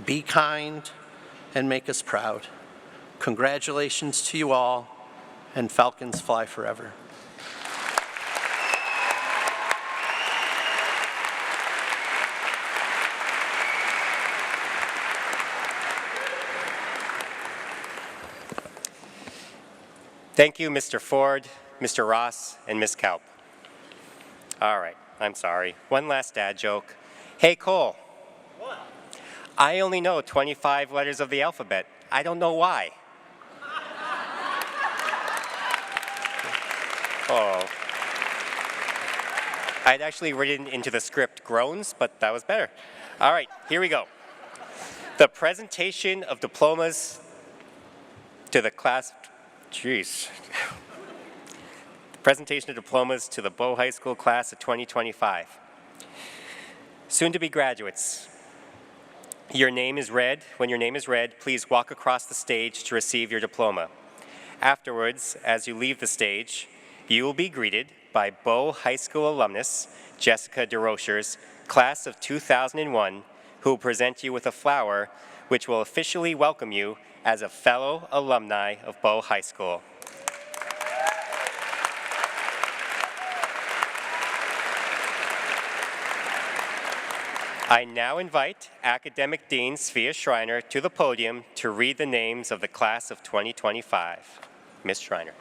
be kind, and make us proud. Congratulations to you all, and Falcons fly forever. Thank you, Mr. Ford. Mr. Ross, and Ms. Kaup. All right, I'm sorry. One last dad joke. Hey, Cole. What? I only know 25 letters of the alphabet. I don't know why. Oh. I'd actually written into the script groans, but that was better. All right, here we go. The presentation of diplomas to the class, jeez. The presentation of diplomas to the Bow High School class of 2025. Soon to be graduates. Your name is read. When your name is read, please walk across the stage to receive your diploma. Afterwards, as you leave the stage, you will be greeted by Bow High School alumnus Jessica DeRochers, class of 2001, who will present you with a flower which will officially welcome you as a fellow alumni of Bow High School. I now invite Academic Dean Svea Schreiner to the podium to read the names of the class of 2025. Ms. Schreiner.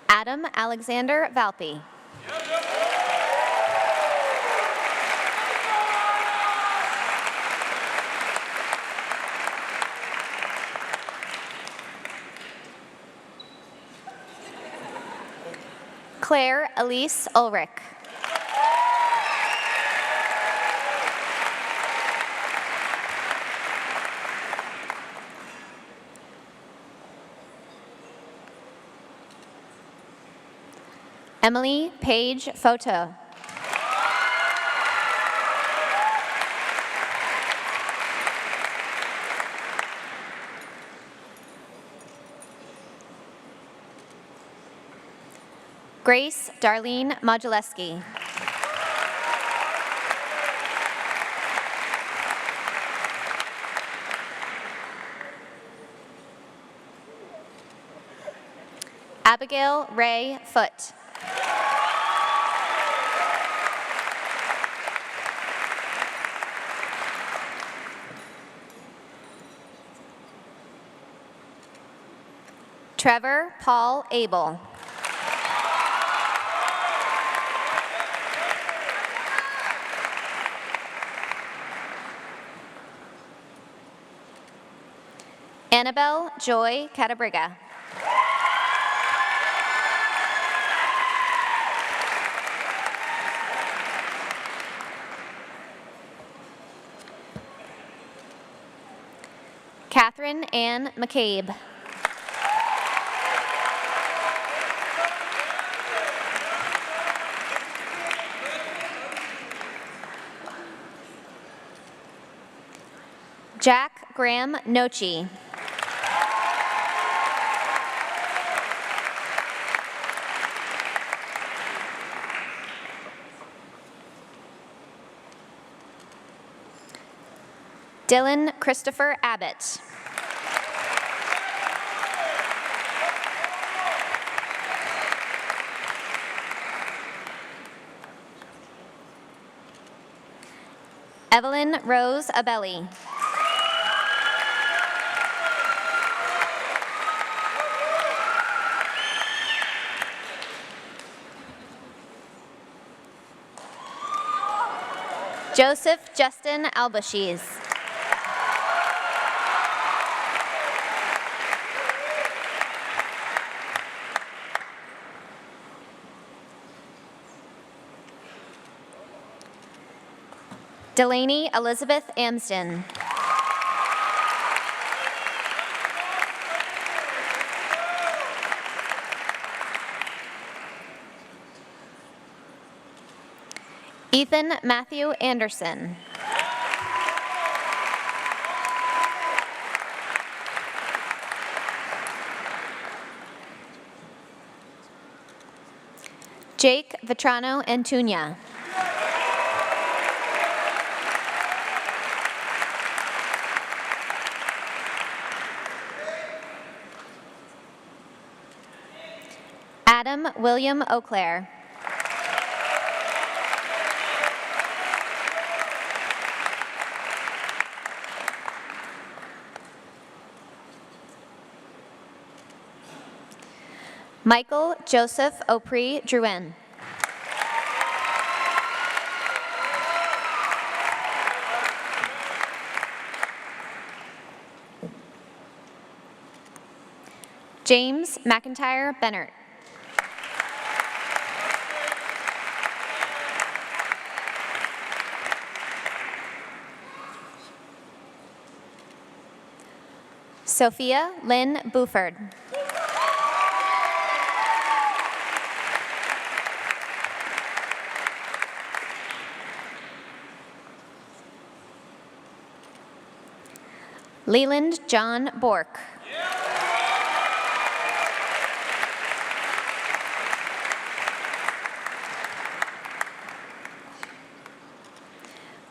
Adam Alexander Valpy. Claire Elise Ulrich. Emily Page Photo. Grace Darlene Moduleski. Abigail Ray Foote. Trevor Paul Abel. Annabelle Joy Catabriga. Catherine Ann McCabe. Jack Graham Nochi. Dylan Christopher Abbott. Evelyn Rose Abelli. Joseph Justin Albashiz. Delaney Elizabeth Amsden. Ethan Matthew Anderson. Jake Vetrano Antuña. Adam William Auclair. Michael Joseph Opry Drouin. James McIntyre Bennert. Sophia Lynn Buford. Leland John Bork.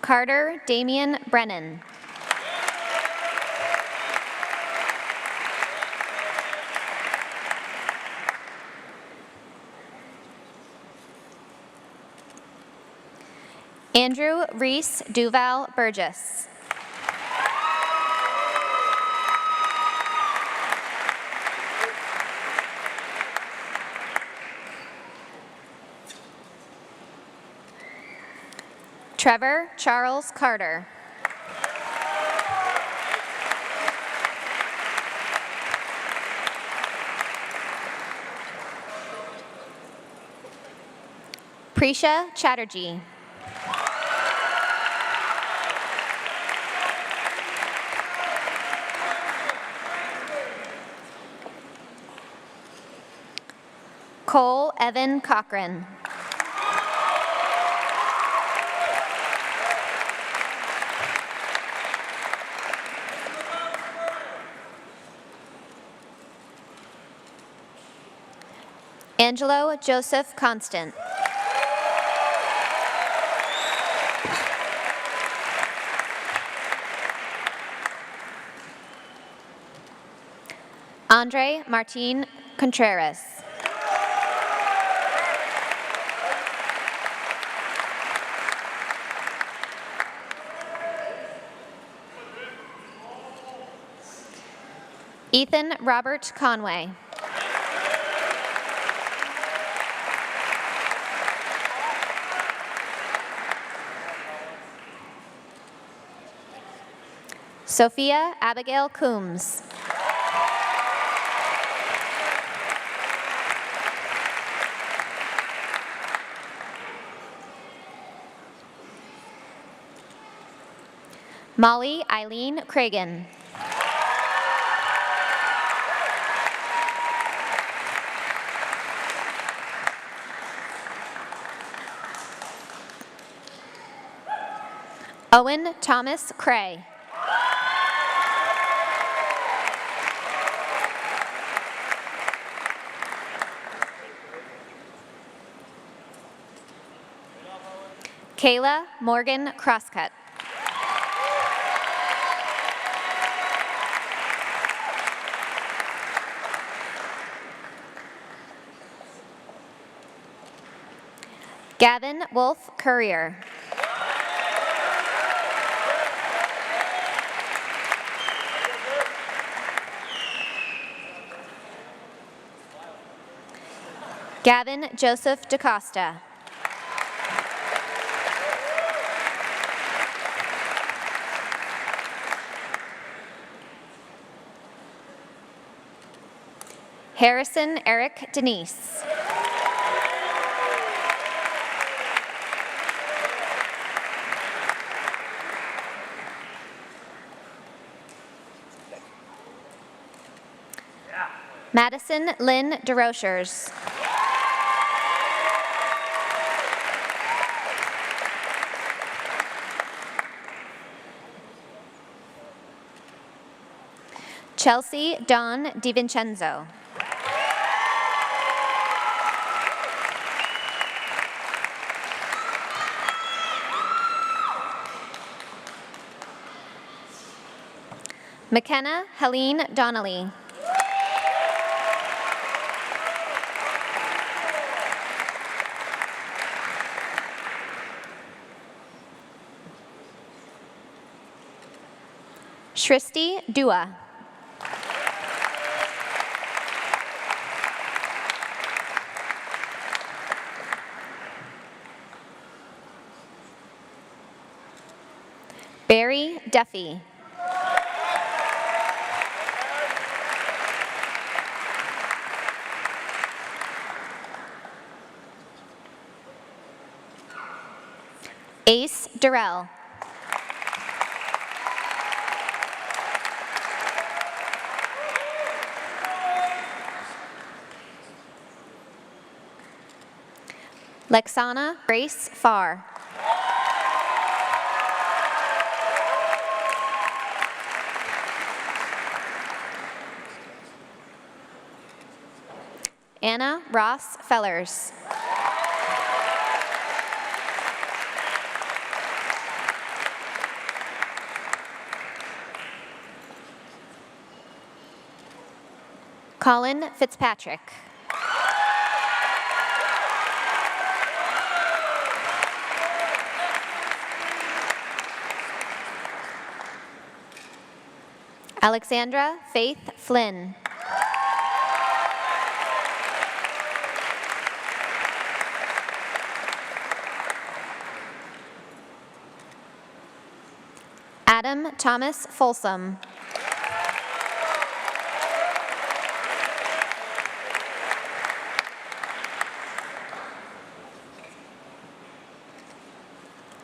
Carter Damian Brennan. Andrew Reese Duval Burgess. Trevor Charles Carter. Prisha Chatterjee. Cole Evan Cochran. Angelo Joseph Constant. Andre Martin Contreras. Ethan Robert Conway. Sophia Abigail Coombs. Molly Eileen Cragen. Owen Thomas Cray. Kayla Morgan Crosscut. Gavin Wolf Courier. Gavin Joseph DaCosta. Harrison Eric Denise. Madison Lynn DeRochers. Chelsea Dawn DiVincenzo. McKenna Helene Donnelly. Shristi Dua. Barry Duffy. Ace Durrell. Lexana Grace Farr. Anna Ross Fellers. Colin Fitzpatrick. Alexandra Faith Flynn. Adam Thomas Folsom.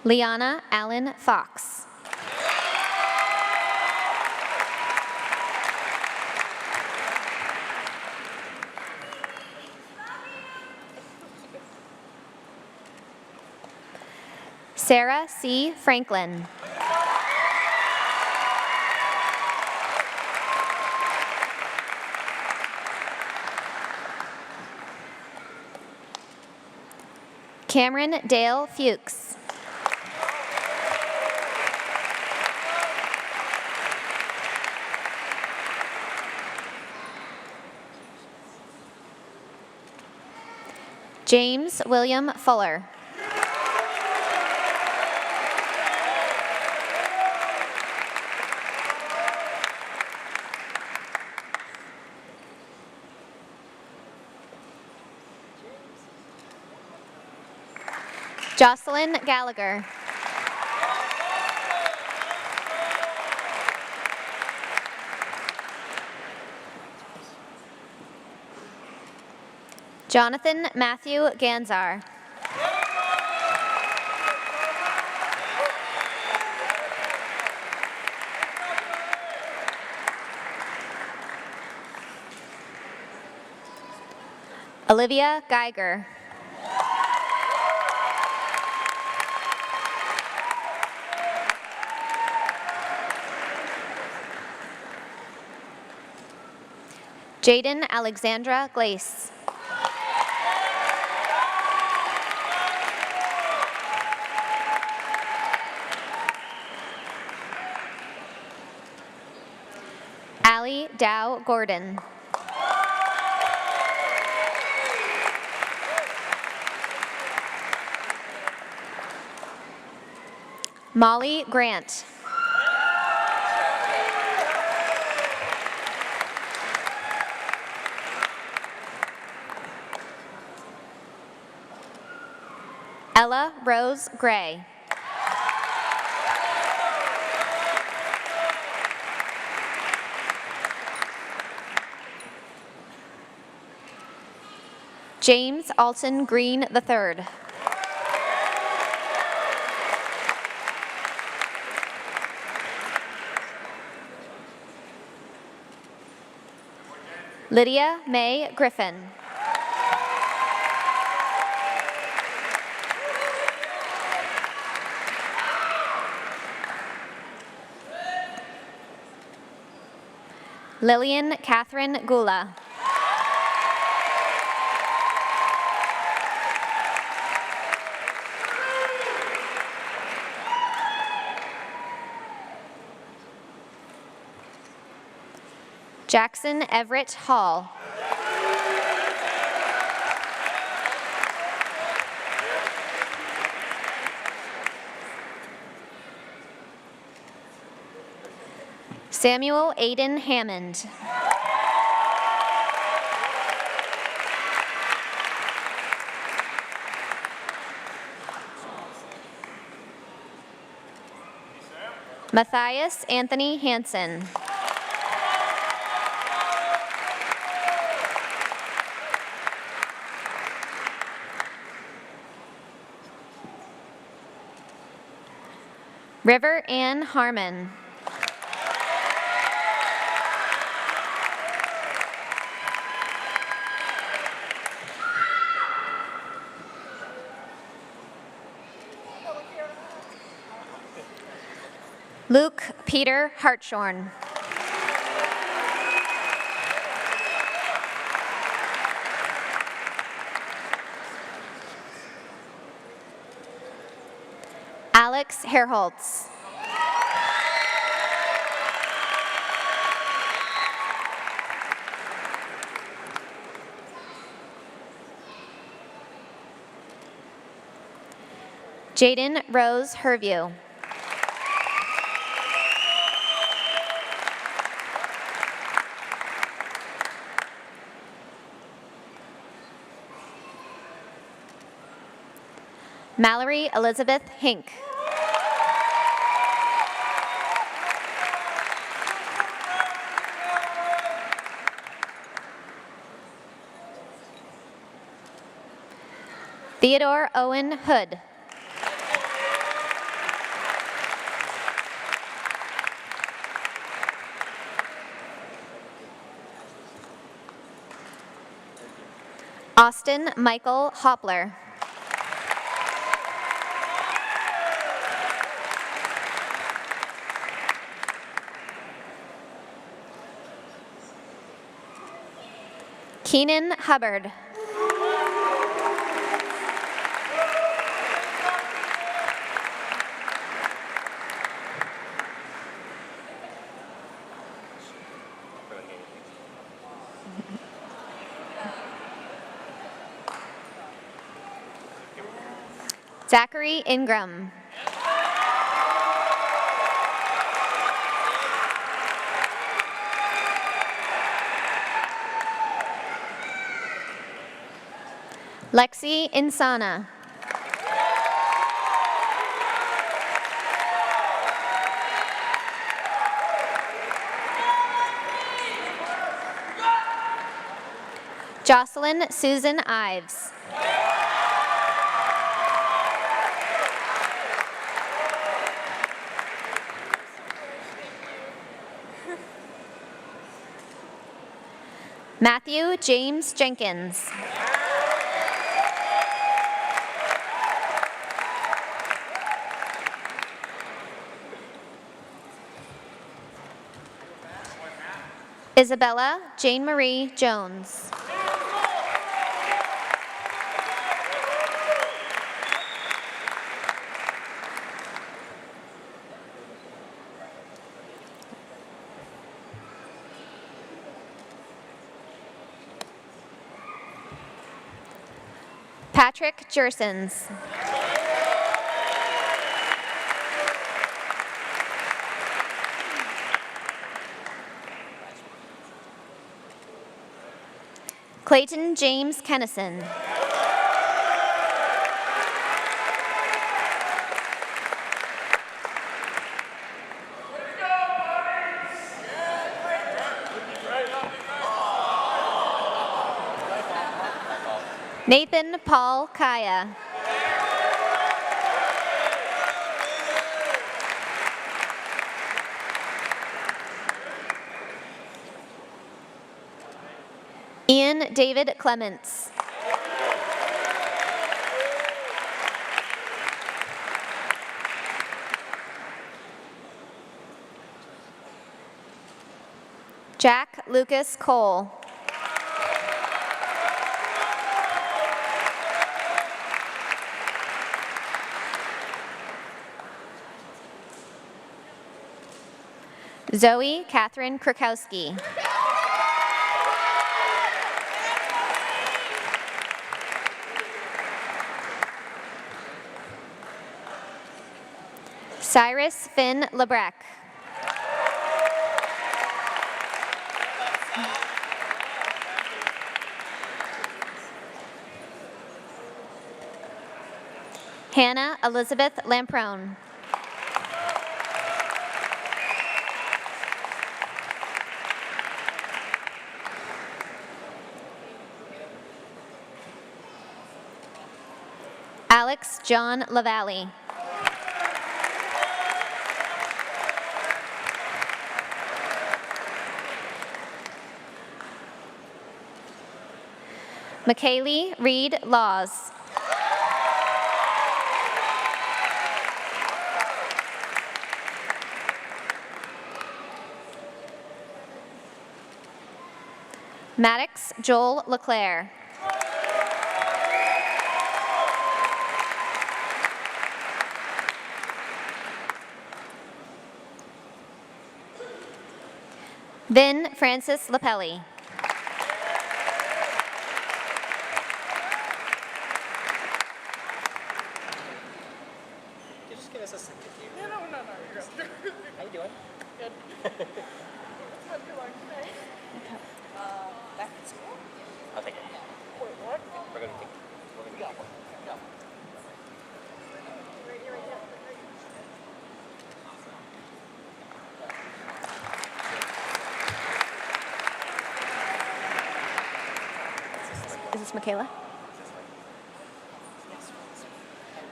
Liana Allen Fox. Sarah C. Franklin. Cameron Dale Fuchs. James William Fuller. Jocelyn Gallagher. Jonathan Matthew Ganzar. Olivia Geiger. Jaden Alexandra Glace. Allie Dow Gordon. Molly Grant. Ella Rose Gray. James Alton Green III. Lydia Mae Griffin. Lillian Catherine Gula. Jackson Everett Hall. Samuel Aiden Hammond. Matthias Anthony Hansen. River Ann Harmon. Luke Peter Hartshorn. Alex Herholtz. Jaden Rose Herview. Mallory Elizabeth Hink. Theodore Owen Hood. Austin Michael Hopler. Keenan Hubbard. Zachary Ingram. Lexi Insana. Jocelyn Susan Ives. Matthew James Jenkins. Isabella Jane Marie Jones. Patrick Jersons. Clayton James Kennison. Nathan Paul Kaya. Ian David Clements. Jack Lucas Cole. Zoe Catherine Krakowski. Cyrus Finn Lebrec. Hannah Elizabeth Lamprone. Alex John Lavalley. McKaylee Reed Laws. Maddox Joel LeClaire. Vin Francis Lapelli. Just give us a second here. No, you're good. How you doing? Good. Back in school? I'll take it. Wait, what? We're gonna take it. We're gonna go. Go. Right here, right here. Is this Michaela?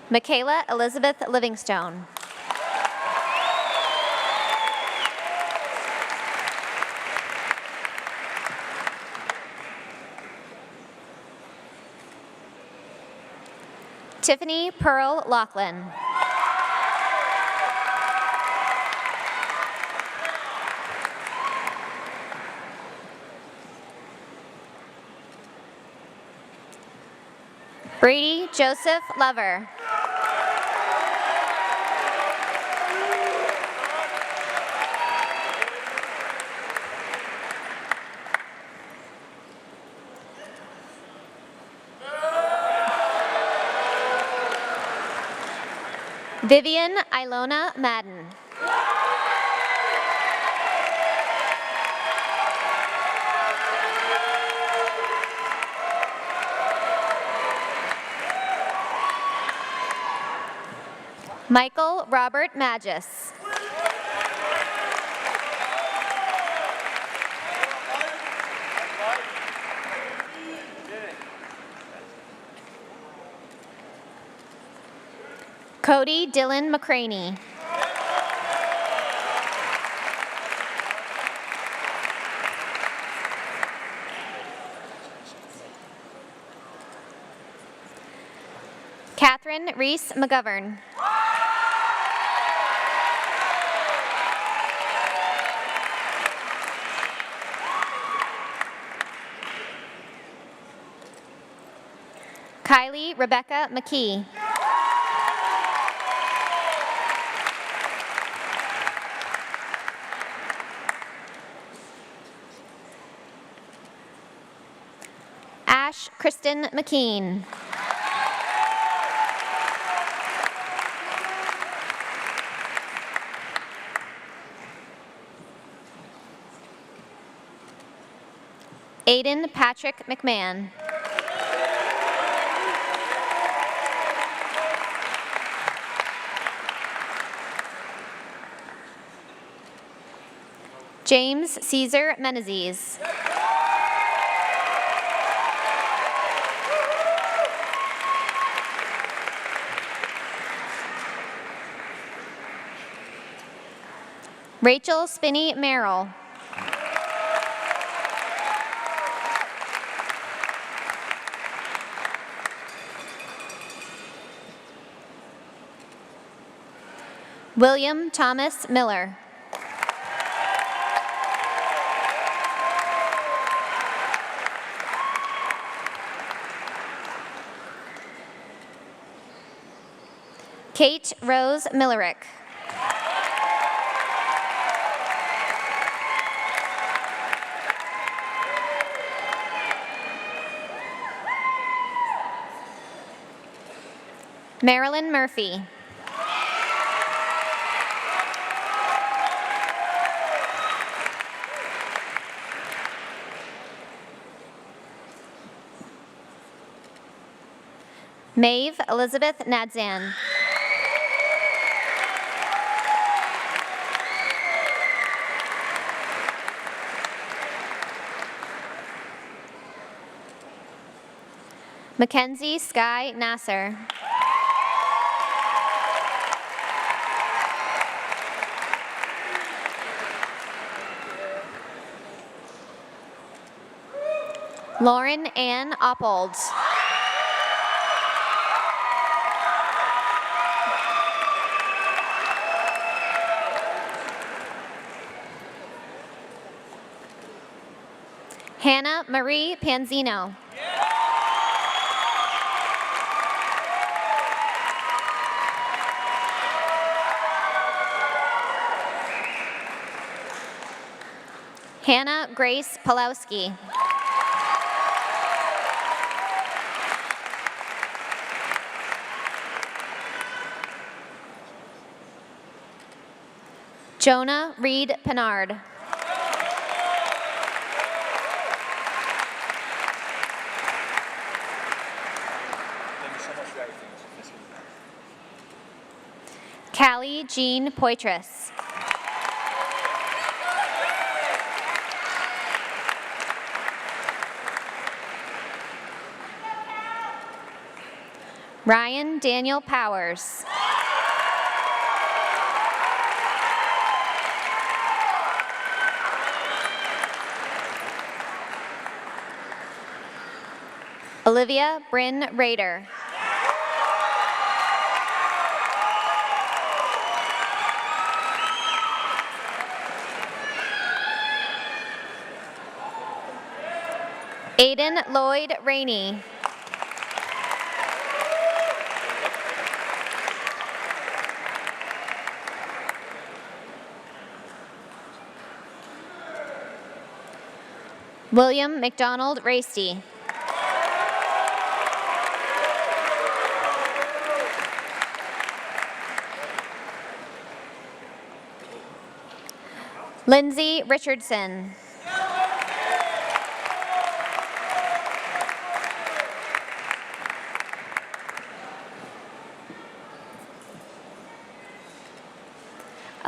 Michaela Elizabeth Livingstone. Tiffany Pearl Laughlin. Brady Joseph Lover. Vivian Ilona Madden. Michael Robert Magis. Cody Dylan McCraney. Catherine Reese McGovern. Kylie Rebecca McKee. Ash Kristen McKean. Aiden Patrick McMahon. James Caesar Menezes. Rachel Spinney Merrill. William Thomas Miller. Kate Rose Millerick. Marilyn Murphy. Maeve Elizabeth Nadzan. Mackenzie Sky Nasser. Lauren Ann Oppold. Hannah Marie Panzino. Hannah Grace Pulowski. Jonah Reed Pinard. Callie Jean Poitras. Ryan Daniel Powers. Olivia Bryn Rader. Aiden Lloyd Rainey. William McDonald Rasty. Lindsay Richardson.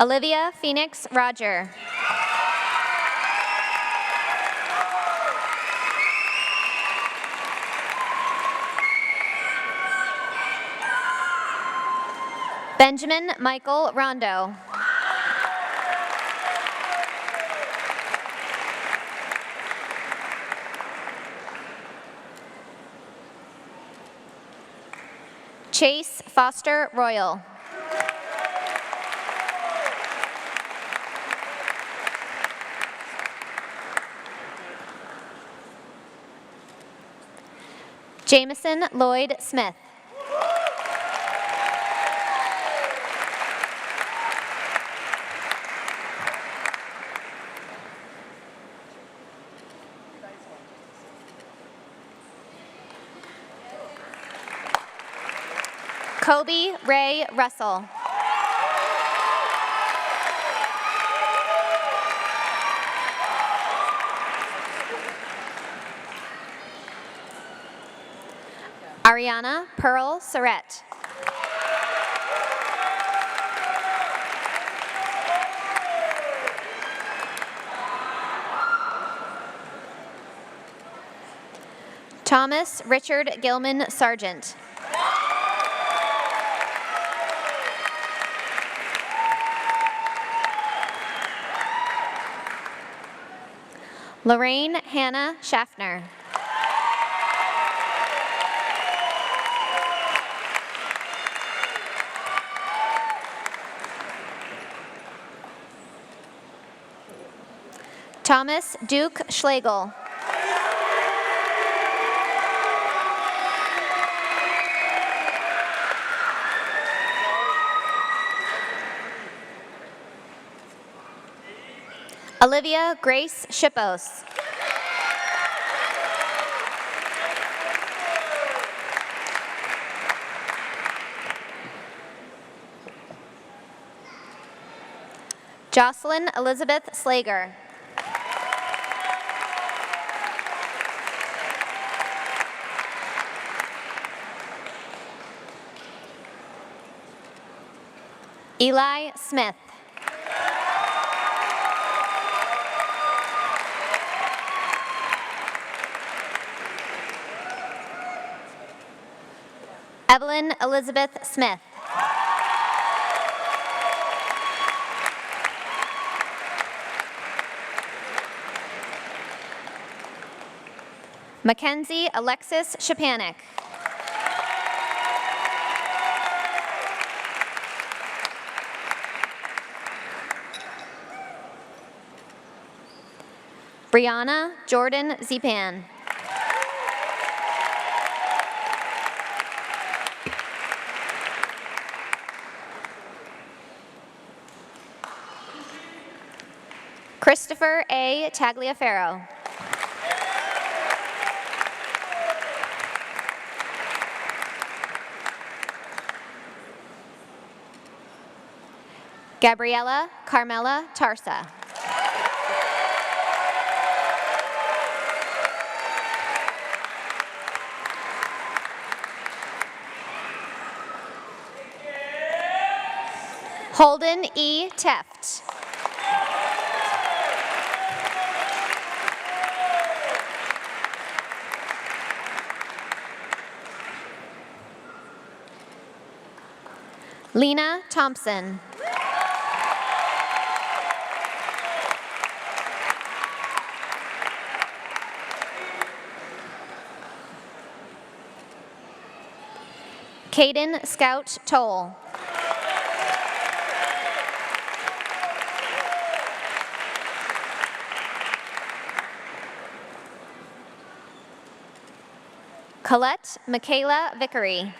Olivia Phoenix Roger. Benjamin Michael Rondo. Chase Foster Royal. Jameson Lloyd Smith. Kobe Ray Russell. Ariana Pearl Surrett. Thomas Richard Gilman Sargent. Lorraine Hannah Schaffner. Thomas Duke Schlegel. Olivia Grace Shippos. Jocelyn Elizabeth Slager. Eli Smith. Evelyn Elizabeth Smith. Mackenzie Alexis Shapanik. Brianna Jordan Zipan. Christopher A. Tagliaferro. Gabriella Carmela Tarsa. Holden E. Teft. Lena Thompson. Caden Scout Toll. Colette Michaela Vickery.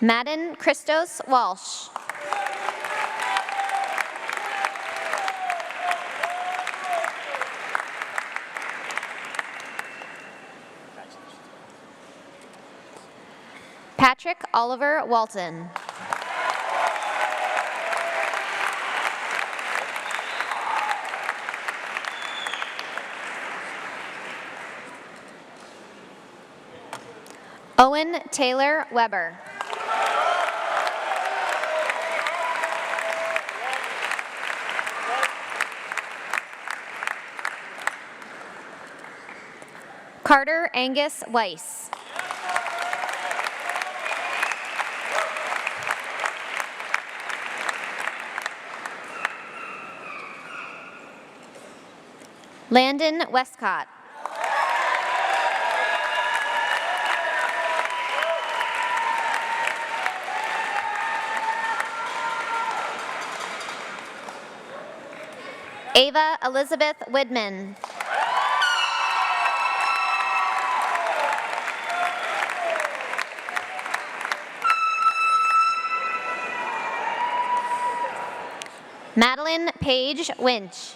Madden Christos Walsh. Patrick Oliver Walton. Owen Taylor Weber. Carter Angus Weiss. Landon Westcott. Ava Elizabeth Widman. Madeline Page Winch.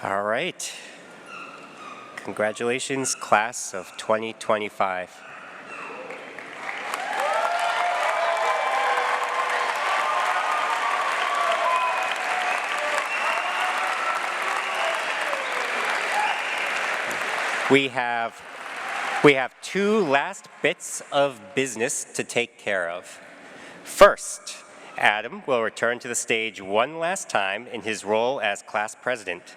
All right. Congratulations, class of 2025. We have two last bits of business to take care of. First, Adam will return to the stage one last time in his role as class president.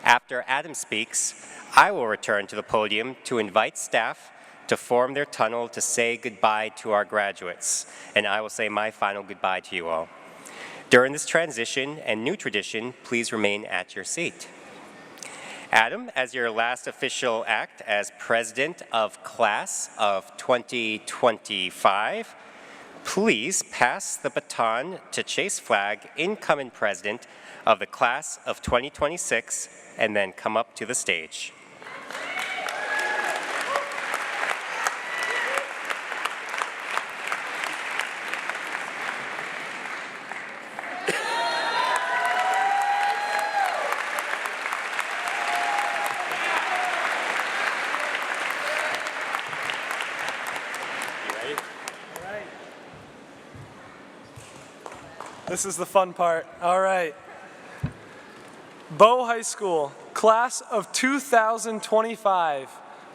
After Adam speaks, I will return to the podium to invite staff to form their tunnel to say goodbye to our graduates, and I will say my final goodbye to you all. During this transition and new tradition, please remain at your seat. Adam, as your last official act as president of class of 2025, please pass the baton to Chase Flagg, incoming president of the class of 2026, and then come up to the stage. This is the fun part. All right. Bow High School, class of 2025.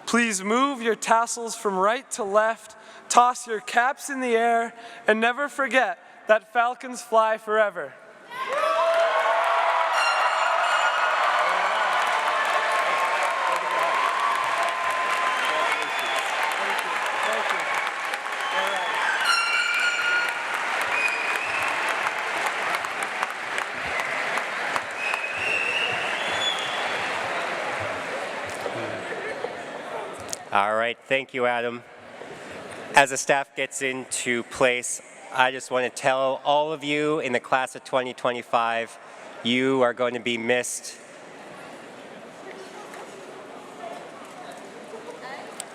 Please move your tassels from right to left, toss your caps in the air, and never forget that falcons fly forever. All right, thank you, Adam. As the staff gets into place, I just want to tell all of you in the class of 2025, you are going to be missed.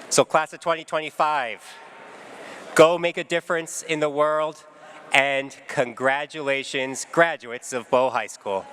So class of 2025, go make a difference in the world, and congratulations, graduates of Bow High School.